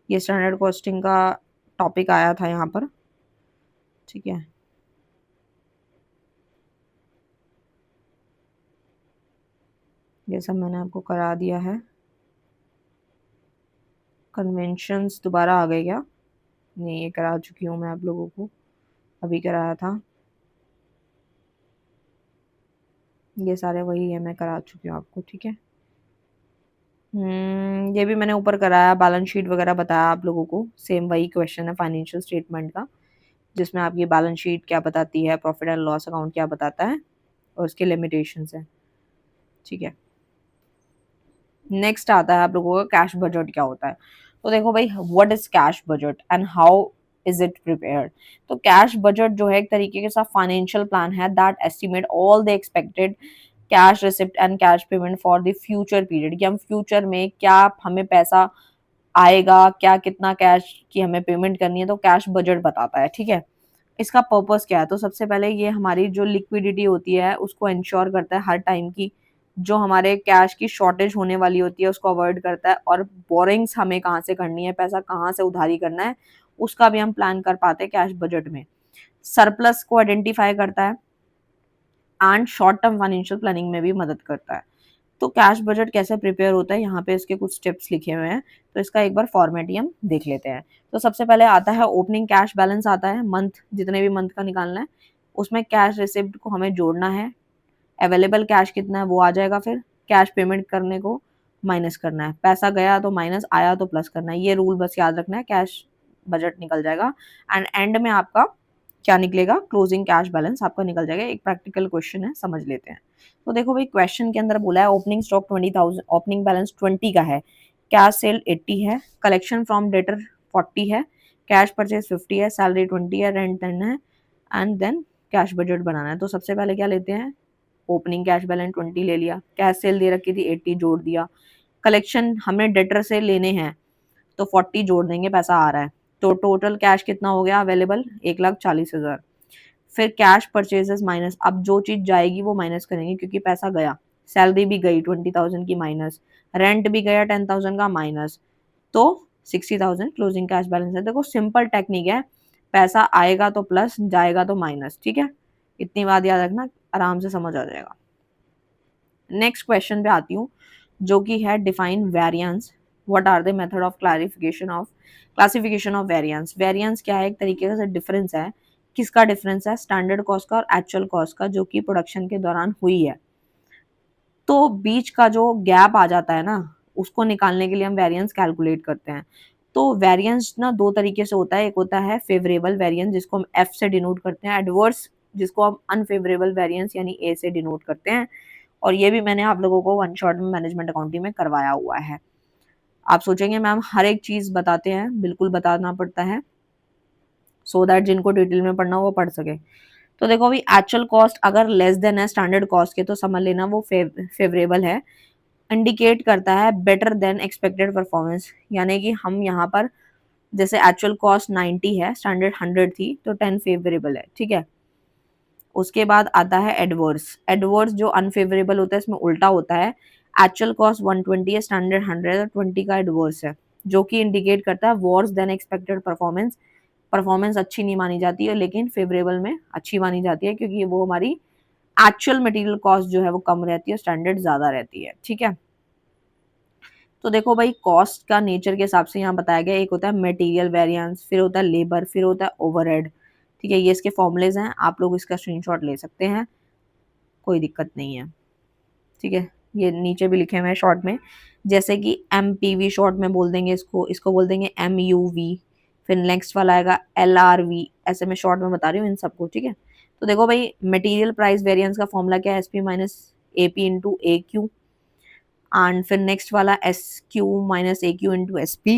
ये स्टैंडर्ड कॉस्टिंग का टॉपिक आया था यहाँ पर। ठीक है। ये सब मैंने आपको करा दिया है। कन्वेंशंस दोबारा आ गए क्या? नहीं, ये करा चुकी हूँ मैं आप लोगों को, अभी कराया था। ये सारे वही है, मैं करा चुकी हूँ आपको, ठीक है। ये भी मैंने ऊपर कराया, बैलेंस शीट वगैरह बताया आप लोगों को, सेम वही क्वेश्चन है फाइनेंशियल स्टेटमेंट का, जिसमें आपकी बैलेंस शीट क्या बताती है, प्रॉफिट एंड लॉस अकाउंट क्या बताता है और उसके लिमिटेशंस है, ठीक है। नेक्स्ट आता है आप लोगों का कैश बजट क्या होता है। तो देखो भाई, what is cash budget and how is it prepared. तो कैश बजट जो है एक तरीके के साथ फाइनेंशियल प्लान है that estimate all the expected cash receipt and cash payment for the future period, कि हम फ्यूचर में क्या हमें पैसा आएगा, क्या कितना कैश की हमें पेमेंट करनी है, तो कैश बजट बताता है, ठीक है। इसका पर्पस क्या है, तो सबसे पहले ये हमारी जो लिक्विडिटी होती है उसको इंश्योर करता है हर टाइम की, जो हमारे कैश की शॉर्टेज होने वाली होती है उसको अवॉइड करता है, और बोरिंग्स हमें कहाँ से करनी है, पैसा कहाँ से उधारी करना है, उसका भी हम प्लान कर पाते हैं कैश बजट में। सरप्लस को आइडेंटिफाई करता है and short term financial planning में भी मदद करता है। तो कैश बजट कैसे प्रिपेयर होता है, यहाँ पे इसके कुछ स्टेप्स लिखे हुए हैं, तो इसका एक बार फॉर्मेट ही हम देख लेते हैं। तो सबसे पहले आता है ओपनिंग कैश बैलेंस आता है, मंथ जितने भी मंथ का निकालना है, उसमें कैश रिसिप्ट को हमें जोड़ना है, अवेलेबल कैश कितना है वो आ जाएगा, फिर कैश पेमेंट करने को माइनस करना है, पैसा गया तो माइनस, आया तो प्लस करना है, ये रूल बस याद रखना है, कैश बजट निकल जाएगा। एंड एंड में आपका क्या निकलेगा, क्लोजिंग कैश बैलेंस आपका निकल जाएगा। एक प्रैक्टिकल क्वेश्चन है, समझ लेते हैं। तो देखो भाई, क्वेश्चन के अंदर बोला है ओपनिंग स्टॉक 20,000, ओपनिंग बैलेंस 20 का है, कैश सेल 80 है, कलेक्शन फ्रॉम डेटर 40 है, कैश परचेज 50 है, सैलरी 20 है, रेंट 10 है, एंड देन कैश बजट बनाना है। तो सबसे पहले क्या लेते हैं, ओपनिंग कैश बैलेंस 20 ले लिया, कैश सेल दे रखी थी 80 जोड़ दिया, कलेक्शन हमें डेटर से लेने हैं तो 40 जोड़ देंगे, पैसा आ रहा है, तो टोटल कैश कितना हो गया अवेलेबल, 1,40,000। फिर कैश परचेजेस माइनस, अब जो चीज जाएगी वो माइनस करेंगे क्योंकि पैसा गया, सैलरी भी गई 20,000 की माइनस, रेंट भी गया 10,000 का माइनस, तो 60,000 क्लोजिंग कैश बैलेंस है। देखो सिंपल टेक्निक है, पैसा आएगा तो प्लस, जाएगा तो माइनस, ठीक है। इतनी बात याद रखना, आराम से समझ आ जाएगा। नेक्स्ट क्वेश्चन पे आती हूँ, जो कि है define variance, what are the method of classification of variance. Variance क्या है, एक तरीके से डिफरेंस है, किसका डिफरेंस है, स्टैंडर्ड कॉस्ट का और एक्चुअल कॉस्ट का, जो कि प्रोडक्शन के दौरान हुई है। तो बीच का जो गैप आ जाता है ना, उसको निकालने के लिए हम वेरिएंस कैलकुलेट करते हैं। तो वेरिएंस ना दो तरीके से होता है, एक होता है फेवरेबल वेरिएंस जिसको हम एफ से डिनोट करते हैं, एडवर्स जिसको हम अनफेवरेबल वेरिएंस यानी ए से डिनोट करते हैं। और ये भी मैंने आप लोगों को वन शॉट में मैनेजमेंट अकाउंटिंग में करवाया हुआ है। आप सोचेंगे मैम हर एक चीज बताते हैं, बिल्कुल बताना पड़ता है, सो दैट जिनको डिटेल में पढ़ना हो वो पढ़ सके। तो देखो अभी एक्चुअल कॉस्ट अगर लेस देन है स्टैंडर्ड कॉस्ट के, तो समझ लेना वो फेवरेबल है, इंडिकेट करता है बेटर देन एक्सपेक्टेड परफॉर्मेंस, यानी कि हम यहाँ पर जैसे एक्चुअल कॉस्ट 90 है, स्टैंडर्ड 100 थी, तो 10 फेवरेबल है, ठीक है। उसके बाद आता है एडवर्स, एडवर्स जो अनफेवरेबल होता है इसमें उल्टा होता है, एक्चुअल कॉस्ट 120 है, स्टैंडर्ड 100 है, तो 20 का एडवर्स है, जो कि इंडिकेट करता है worse than expected performance, performance अच्छी नहीं मानी जाती है लेकिन फेवरेबल में अच्छी मानी जाती है, क्योंकि वो हमारी एक्चुअल मटेरियल कॉस्ट जो है वो कम रहती है, स्टैंडर्ड ज्यादा रहती है, ठीक है। तो देखो भाई, कॉस्ट का नेचर के हिसाब से यहाँ बताया गया, एक होता है मटेरियल वेरिएंस, फिर होता है लेबर, फिर होता है ओवरहेड, ठीक है। ये इसके फॉर्मूलेज हैं, आप लोग इसका स्क्रीनशॉट ले सकते हैं, कोई दिक्कत नहीं है, ठीक है। ये नीचे भी लिखे हुए हैं शॉर्ट में, जैसे कि MPV शॉर्ट में बोल देंगे इसको, इसको बोल देंगे MUV, फिर नेक्स्ट वाला आएगा LRV, ऐसे मैं शॉर्ट में बता रही हूँ इन सबको, ठीक है। तो देखो भाई, मटेरियल प्राइस वेरिएंस का फॉर्मूला क्या है, SP minus AP into AQ, and फिर नेक्स्ट वाला SQ minus AQ into SP,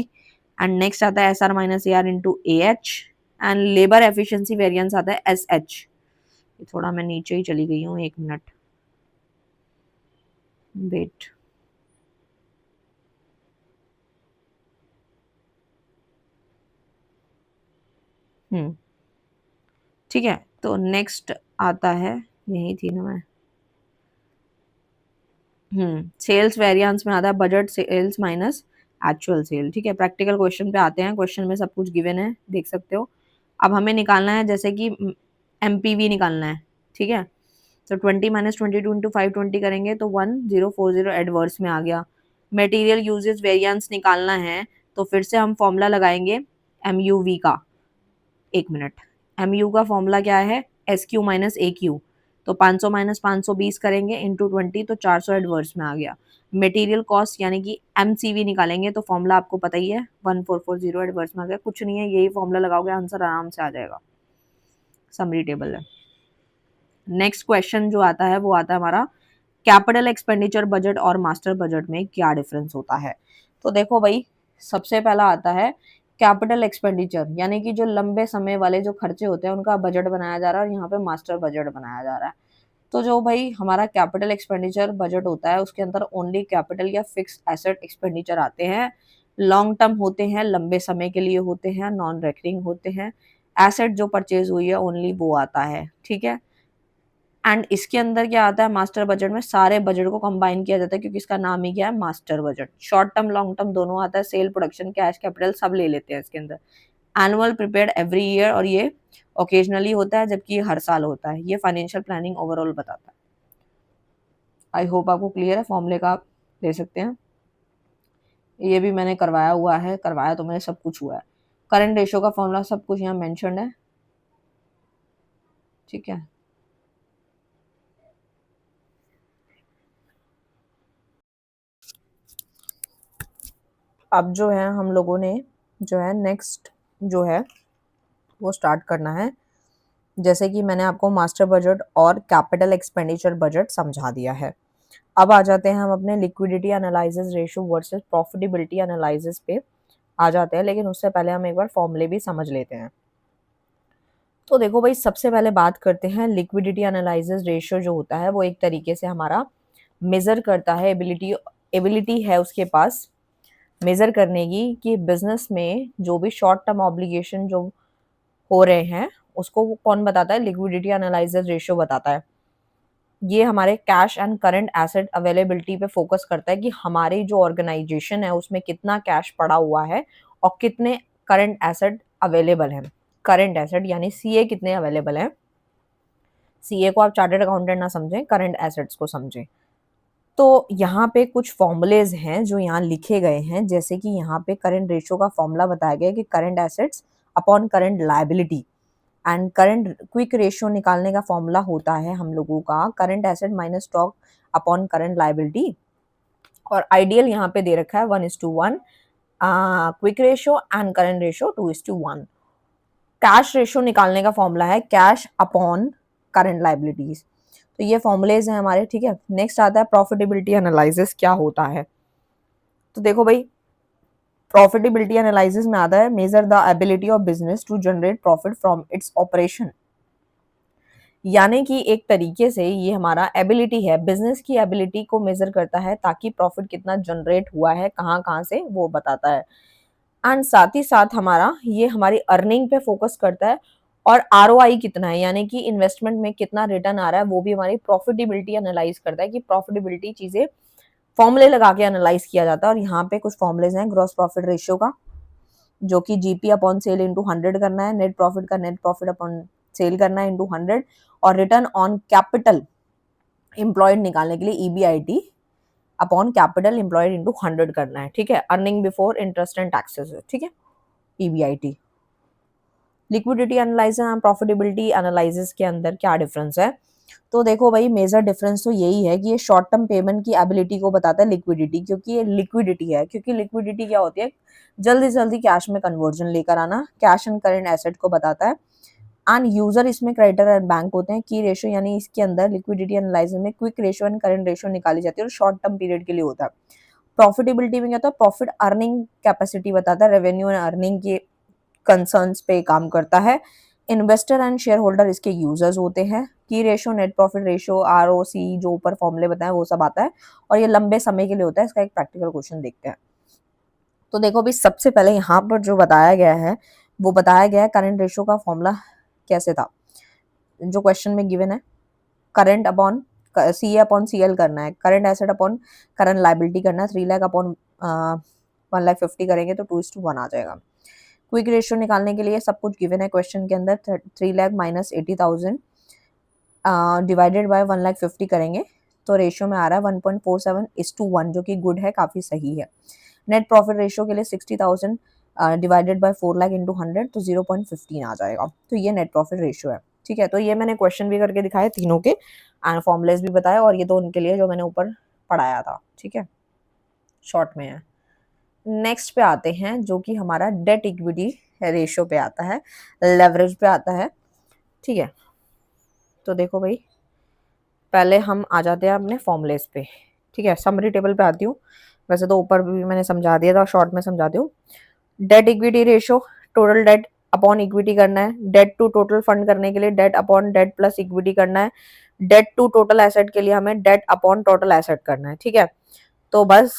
and next आता है SR minus AR into AH, and labour efficiency variance आता है SH। थोड़ा मैं नीचे ही चली गई हूँ, एक मिनट वेट। ठीक है, तो नेक्स्ट आता है, यही थी ना मैं, सेल्स वेरिएंस में आता है budget sales minus actual sale, ठीक है। प्रैक्टिकल क्वेश्चन पे आते हैं, क्वेश्चन में सब कुछ गिवन है, देख सकते हो। अब हमें निकालना है जैसे कि MPV निकालना है, ठीक है। तो 20 माइनस 22 इंटू 520 करेंगे तो 1040 एडवर्स में आ गया। मटेरियल यूजेस वेरिएंस निकालना है तो फिर से हम फॉर्मूला लगाएंगे MUV का। एक मिनट, MU का फॉर्मूला क्या है, SQ माइनस AQ। तो 500 माइनस 520 करेंगे इंटू 20 तो 400 एडवर्स में आ गया। मटेरियल कॉस्ट यानी कि MCV निकालेंगे तो फॉर्मूला आपको पता ही है 1440 एडवर्स में आ गया। कुछ नहीं है, यही फॉर्मूला लगाओगे आंसर आराम से आ जाएगा। समरी टेबल है। नेक्स्ट क्वेश्चन जो आता है वो आता है हमारा कैपिटल एक्सपेंडिचर बजट और मास्टर बजट में क्या डिफरेंस होता है। तो देखो भाई, सबसे पहला आता है कैपिटल एक्सपेंडिचर, यानी कि जो लंबे समय वाले जो खर्चे होते हैं उनका बजट बनाया जा रहा है और यहाँ पे मास्टर बजट बनाया जा रहा है। तो जो भाई हमारा कैपिटल एक्सपेंडिचर बजट होता है उसके अंदर ओनली कैपिटल या फिक्स एसेट एक्सपेंडिचर आते हैं, लॉन्ग टर्म होते हैं, लंबे समय के लिए होते हैं, नॉन रेकरिंग होते हैं। एसेट जो परचेज हुई है ओनली वो आता है, ठीक है। एंड इसके अंदर क्या आता है, मास्टर बजट में सारे बजट को कंबाइन किया जाता है क्योंकि इसका नाम ही क्या है, master budget. Short term long term दोनों आता है, सेल प्रोडक्शन कैश कैपिटल सब ले लेते हैं इसके अंदर। एनुअल प्रिपेयर्ड एवरी ईयर, और ये ओकेजनली होता है जबकि ये हर साल होता है। ये फाइनेंशियल प्लानिंग ओवरऑल बताता है। आई होप आपको क्लियर है, फॉर्मूले का आप ले सकते हैं। ये भी मैंने करवाया हुआ है, करवाया तो मैंने सब कुछ हुआ है। करंट रेशियो का फॉर्मूला सब कुछ यहाँ मेंशन्ड है, ठीक है। अब जो है हम लोगों ने जो है नेक्स्ट जो है वो स्टार्ट करना है। जैसे कि मैंने आपको मास्टर बजट और कैपिटल एक्सपेंडिचर बजट समझा दिया है। अब आ जाते हैं हम अपने liquidity analysis ratio versus profitability analysis पे आ जाते हैं, लेकिन उससे पहले हम एक बार फॉर्मूले भी समझ लेते हैं। तो देखो भाई, सबसे पहले बात करते हैं लिक्विडिटी एनालिसिस रेशियो जो होता है वो एक तरीके से हमारा मेजर करता है, एबिलिटी है उसके पास मेजर करने की कि बिजनेस में जो भी शॉर्ट टर्म ऑब्लिगेशन जो हो रहे हैं उसको कौन बताता है, लिक्विडिटी एनालिसिस रेशियो बताता है। ये हमारे cash and current asset availability पे फोकस करता है कि हमारी जो ऑर्गेनाइजेशन है उसमें कितना कैश पड़ा हुआ है और कितने करंट एसेट अवेलेबल हैं। करंट एसेट यानी सीए कितने अवेलेबल हैं। सीए को आप चार्टर्ड अकाउंटेंट ना समझें, करंट एसेट्स को समझें। तो यहाँ पे कुछ फॉर्मूलेज हैं जो यहाँ लिखे गए हैं, जैसे कि यहाँ पे करंट रेशियो का फॉर्मूला बताया गया है कि current assets upon current liability. And current quick ratio निकालने का फॉर्मूला होता है हम लोगों का current asset minus stock upon current liability. और आइडियल यहाँ पे दे रखा है 1:1, quick ratio and current ratio 2:1। Cash ratio निकालने का फॉर्मूला है कैश अपॉन करंट लायबिलिटीज। तो ये फॉर्मूलेज हैं हमारे, ठीक है। नेक्स्ट आता है प्रॉफिटेबिलिटी एनालिसिस क्या होता है। तो देखो भाई, प्रॉफिटेबिलिटी एनालिसिस में आता है measure the ability of business to generate profit from its operation. यानी कि एक तरीके से ये हमारा एबिलिटी है, बिजनेस की एबिलिटी को मेजर करता है ताकि प्रॉफिट कितना जनरेट हुआ है, कहाँ कहाँ से, वो बताता है। एंड साथ ही साथ हमारा ये हमारी अर्निंग पे फोकस करता है और आरओआई कितना है, यानी कि इन्वेस्टमेंट में कितना रिटर्न आ रहा है, वो भी हमारी प्रॉफिटेबिलिटी एनालाइज करता है कि प्रॉफिटेबिलिटी चीजें फॉर्मूले लगा के एनालाइज किया जाता है। और यहाँ पे कुछ फॉर्मुलेज हैं ग्रॉस प्रॉफिट रेशियो का, जो कि जीपी अपॉन सेल इंटू 100 करना है, नेट प्रॉफिट का नेट प्रॉफिट अपॉन सेल करना है इंटू 100, और रिटर्न ऑन कैपिटल एम्प्लॉयड निकालने के लिए EBIT upon capital employed into 100 करना है, ठीक है। Earning before interest and taxes, ठीक है, EBIT. Liquidity analysis and profitability analysis के अंदर क्या डिफरेंस है। तो देखो भाई, मेजर डिफरेंस तो यही है कि ये शॉर्ट टर्म पेमेंट की एबिलिटी को बताता है लिक्विडिटी, क्योंकि ये लिक्विडिटी है। क्योंकि लिक्विडिटी क्या होती है, जल्दी जल्दी कैश में कन्वर्जन लेकर आना, कैश एंड करंट एसेट को बताता है। एंड यूजर इसमें क्रेडिटर एंड बैंक होते हैं। की रेशियो यानी इसके अंदर लिक्विडिटी एनालिसिस में quick ratio and current ratio निकाली जाती है और शॉर्ट टर्म पीरियड के लिए होता है। प्रॉफिटेबिलिटी में क्या होता है, प्रॉफिट अर्निंग कैपेसिटी बताता है, रेवेन्यू एंड अर्निंग के कंसर्न्स पे काम करता है। इन्वेस्टर एंड शेयर होल्डर इसके यूजर्स होते हैं। की ratio, net profit ratio, ROC जो ऊपर फॉर्मूले बताए वो सब आता है और ये लंबे समय के लिए होता है। इसका एक प्रैक्टिकल क्वेश्चन देखते हैं। तो देखो भी, सबसे पहले यहाँ पर जो बताया गया है वो बताया गया है करंट रेशियो का फॉर्मूला कैसे था, जो क्वेश्चन में गिवन है। करंट अपॉन सी अपॉन सीएल करना है, current asset upon current liability करना है। 3 लाख अपॉन 1,50,000 करेंगे तो 2:1 आ जाएगा। क्विक रेशियो निकालने के लिए सब कुछ गिवन है क्वेश्चन के अंदर। 3 लाख माइनस 80,000 डिवाइडेड बाय 1,50,000 करेंगे तो रेशियो में आ रहा है 1.47:1, जो कि गुड है, काफ़ी सही है। नेट प्रॉफिट रेशियो के लिए 60,000 डिवाइडेड बाय 4 लाख इंटू 100 तो 0.15 आ जाएगा। तो ये नेट प्रॉफिट रेशियो है। ठीक है, तो ये मैंने क्वेश्चन भी करके दिखाए तीनों के एंड फॉर्मुलेस भी बताए, और ये तो उनके लिए जो मैंने ऊपर पढ़ाया था। ठीक है, शॉर्ट में है। नेक्स्ट पे आते हैं जो कि हमारा डेट इक्विटी रेशियो पे आता है, लेवरेज पे आता है। ठीक है, तो देखो भाई, पहले हम आ जाते हैं अपने फॉर्मुलेस पे। ठीक है, समरी टेबल पे आती हूँ, वैसे तो ऊपर भी मैंने समझा दिया था, शॉर्ट में समझाती हूँ। Debt equity ratio, total debt upon equity करना है। डेट टू टोटल फंड करने के लिए debt upon debt plus equity करना है। डेट टू टोटल एसेट के लिए हमें डेट अपॉन टोटल एसेट करना है। ठीक है, तो बस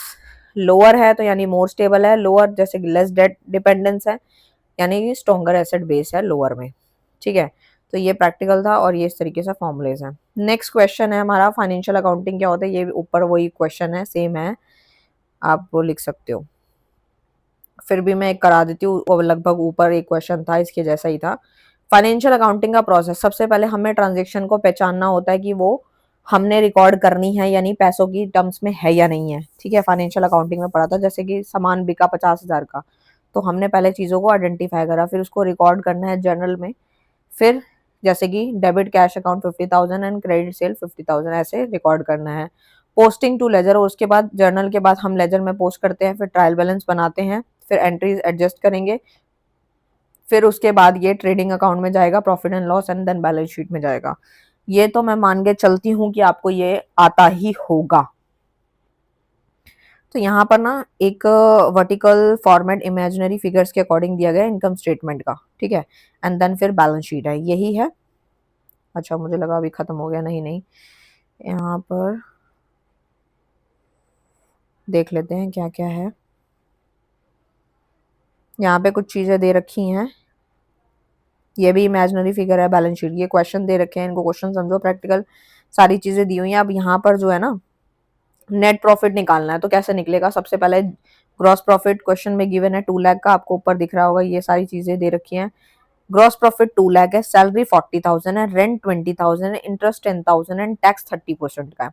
लोअर है तो यानी मोर स्टेबल है, लोअर जैसे लेस डेट डिपेंडेंस है यानी स्ट्रॉन्गर एसेट बेस है लोअर में। ठीक है, तो ये प्रैक्टिकल था और ये इस तरीके से फॉर्मुलेज है। नेक्स्ट क्वेश्चन है हमारा फाइनेंशियल अकाउंटिंग क्या होता है, ये ऊपर वही क्वेश्चन है, सेम है, आप वो लिख सकते हो। फिर भी मैं एक करा देती हूँ, वो लगभग ऊपर एक क्वेश्चन था इसके जैसा ही था। फाइनेंशियल अकाउंटिंग का प्रोसेस, सबसे पहले हमें ट्रांजेक्शन को पहचानना होता है कि वो हमने रिकॉर्ड करनी है यानी पैसों की टर्म्स में है या नहीं है। ठीक है, फाइनेंशियल अकाउंटिंग में पढ़ा था, जैसे कि सामान बिका 50,000 का, तो हमने पहले चीज़ों को आइडेंटिफाई करा, फिर उसको रिकॉर्ड करना है जर्नल में। फिर जैसे कि debit cash account 50,000 and credit sale 50,000 ऐसे रिकॉर्ड करना है। पोस्टिंग टू लेजर, और उसके बाद जर्नल के बाद हम लेजर में पोस्ट करते हैं, फिर ट्रायल बैलेंस बनाते हैं, फिर एंट्रीज एडजस्ट करेंगे, फिर उसके बाद ये ट्रेडिंग अकाउंट में जाएगा, profit and loss, and then balance sheet में जाएगा। ये तो मैं मान के चलती हूँ कि आपको ये आता ही होगा। तो यहाँ पर ना एक वर्टिकल फॉर्मेट इमेजिनरी फिगर्स के अकॉर्डिंग दिया गया इनकम स्टेटमेंट का। ठीक है, एंड देन फिर बैलेंस शीट है, यही है। अच्छा, मुझे लगा अभी खत्म हो गया, नहीं नहीं, यहाँ पर देख लेते हैं क्या क्या है। यहाँ पे कुछ चीजें दे रखी हैं, ये भी इमेजिनरी फिगर है, बैलेंस शीट, ये क्वेश्चन दे रखे हैं, इनको क्वेश्चन समझो, प्रैक्टिकल सारी चीजें दी हुई हैं। अब यहाँ पर जो है ना नेट प्रॉफिट निकालना है, तो कैसे निकलेगा, सबसे पहले ग्रॉस प्रॉफिट क्वेश्चन में गिवन है 2 लाख का, आपको ऊपर दिख रहा होगा, ये सारी चीजें दे रखी हैं। ग्रॉस प्रॉफिट 2 लाख है, सैलरी 40,000 है, रेंट 20,000 है, इंटरेस्ट 10,000 एंड टैक्स 30% का है।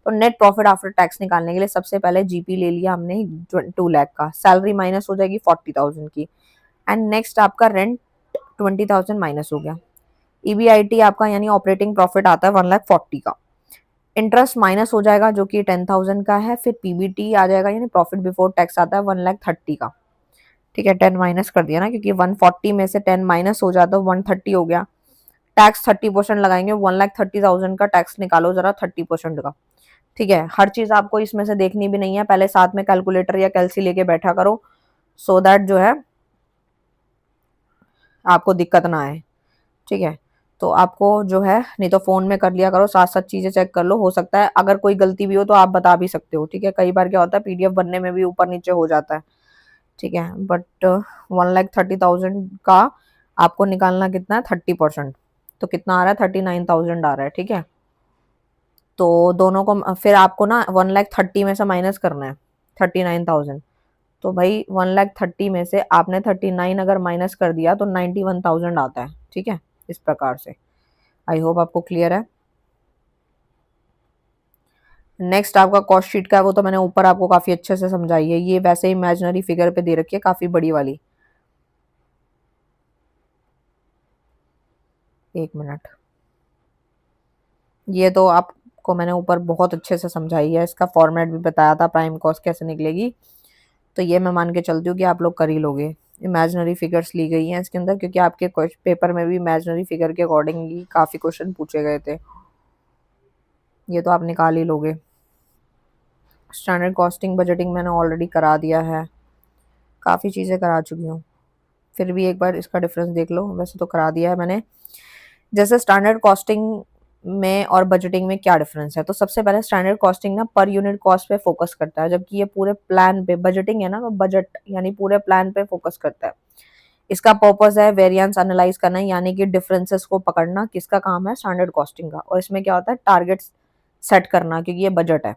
तो नेट प्रॉफिट आफ्टर टैक्स निकालने के लिए सबसे पहले जीपी ले लिया हमने 2 लाख का, सैलरी माइनस हो जाएगी 40,000 की, एंड नेक्स्ट आपका रेंट 20,000 माइनस हो गया। ईबीआईटी आपका यानी ऑपरेटिंग प्रॉफिट आता है 1,40,000 का, इंटरेस्ट माइनस हो जाएगा जो कि 10,000 का है, फिर पीबीटी आ जाएगा यानी प्रॉफिट बिफोर टैक्स आता है 1,30,000 का। ठीक है, 10 माइनस कर दिया ना, क्योंकि 140 में से 10 माइनस हो जाता है 130 हो गया। टैक्स 30% लगाएंगे, 1,30,000 का टैक्स निकालो जरा 30% का। ठीक है, हर चीज आपको इसमें से देखनी भी नहीं है, पहले साथ में कैलकुलेटर या कैलसी लेके बैठा करो, सो दैट जो है आपको दिक्कत ना आए। ठीक है, तो आपको जो है, नहीं तो फोन में कर लिया करो, साथ साथ चीजें चेक कर लो, हो सकता है अगर कोई गलती भी हो तो आप बता भी सकते हो। ठीक है, कई बार क्या होता है पीडीएफ बनने में भी ऊपर नीचे हो जाता है। ठीक है, बट 1,30,000 का आपको निकालना कितना है 30%, तो कितना आ रहा है 39,000 आ रहा है। ठीक है, तो दोनों को फिर आपको ना 1,30,000 में से माइनस करना है 39,000, तो भाई 1,30,000 में से आपने 39 अगर माइनस कर दिया तो 91,000 आता है। ठीक है, इस प्रकार से, आई होप आपको क्लियर है। नेक्स्ट आपका कॉस्ट शीट का है, वो तो मैंने ऊपर आपको काफी अच्छे से समझाई है, ये वैसे इमेजिनरी फिगर पे दे रखी है, काफी बड़ी वाली। एक मिनट, ये तो आपको मैंने ऊपर बहुत अच्छे से समझाई है, इसका फॉर्मेट भी बताया था, प्राइम कॉस्ट कैसे निकलेगी, तो ये मैं मान के चलती हूँ कि आप लोग कर ही लोगे। इमेजिनरी फिगर्स ली गई हैं इसके अंदर, क्योंकि आपके पेपर में भी इमेजिनरी फिगर के अकॉर्डिंग ही काफी क्वेश्चन पूछे गए थे, ये तो आप निकाल ही लोगे। स्टैंडर्ड कॉस्टिंग बजटिंग मैंने ऑलरेडी करा दिया है, काफ़ी चीज़ें करा चुकी हूँ, फिर भी एक बार इसका डिफरेंस देख लो, वैसे तो करा दिया है मैंने। जैसे स्टैंडर्ड कॉस्टिंग में और बजटिंग में क्या डिफरेंस है, तो सबसे पहले स्टैंडर्ड कॉस्टिंग ना पर यूनिट कॉस्ट पे फोकस करता है, जबकि ये पूरे प्लान पे, बजटिंग है ना तो बजट यानी पूरे प्लान पे फोकस करता है। इसका पर्पस है वेरिएंस एनालाइज करना, यानी कि डिफरेंसेस को पकड़ना, किसका काम है स्टैंडर्ड कॉस्टिंग का, और इसमें क्या होता है टारगेट्स सेट करना, क्योंकि ये बजट है।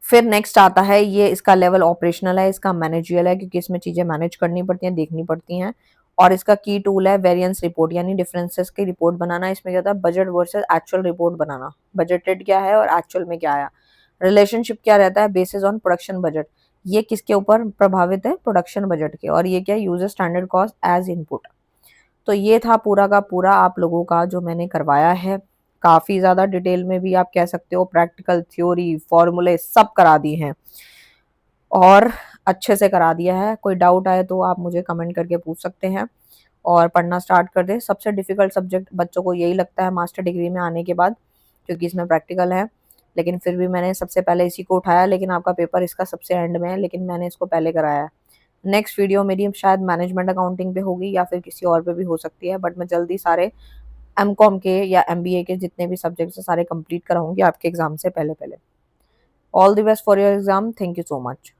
फिर नेक्स्ट आता है ये, इसका लेवल ऑपरेशनल है, इसका मैनेजियल है, क्योंकि इसमें चीजें मैनेज करनी पड़ती हैं, देखनी पड़ती हैं, और इसका की टूल है वेरिएंस रिपोर्ट, यानी डिफरेंसेस की रिपोर्ट बनाना। इसमें क्या होता है, बजट वर्सेस एक्चुअल रिपोर्ट बनाना, बजटेड क्या है और एक्चुअल में क्या आया। रिलेशनशिप क्या रहता है, बेसिस ऑन प्रोडक्शन बजट, ये किसके ऊपर प्रभावित है, प्रोडक्शन बजट के। और ये क्या, user standard cost as input. तो ये था पूरा का पूरा आप लोगों का जो मैंने करवाया है, काफी ज्यादा डिटेल में भी आप कह सकते हो, प्रैक्टिकल थ्योरी फॉर्मूले सब करा दिए हैं और अच्छे से करा दिया है। कोई डाउट आए तो आप मुझे कमेंट करके पूछ सकते हैं और पढ़ना स्टार्ट कर दें। सबसे डिफिकल्ट सब्जेक्ट बच्चों को यही लगता है मास्टर डिग्री में आने के बाद, क्योंकि इसमें प्रैक्टिकल है, लेकिन फिर भी मैंने सबसे पहले इसी को उठाया। लेकिन आपका पेपर इसका सबसे एंड में है, लेकिन मैंने इसको पहले कराया है। नेक्स्ट वीडियो मेरी शायद मैनेजमेंट अकाउंटिंग पे होगी या फिर किसी और पे भी हो सकती है, बट मैं जल्दी सारे एमकॉम के या एमबीए के जितने भी सब्जेक्ट्स हैं सारे कंप्लीट कराऊंगी आपके एग्जाम से पहले पहले। All the best for your exam, thank you so much.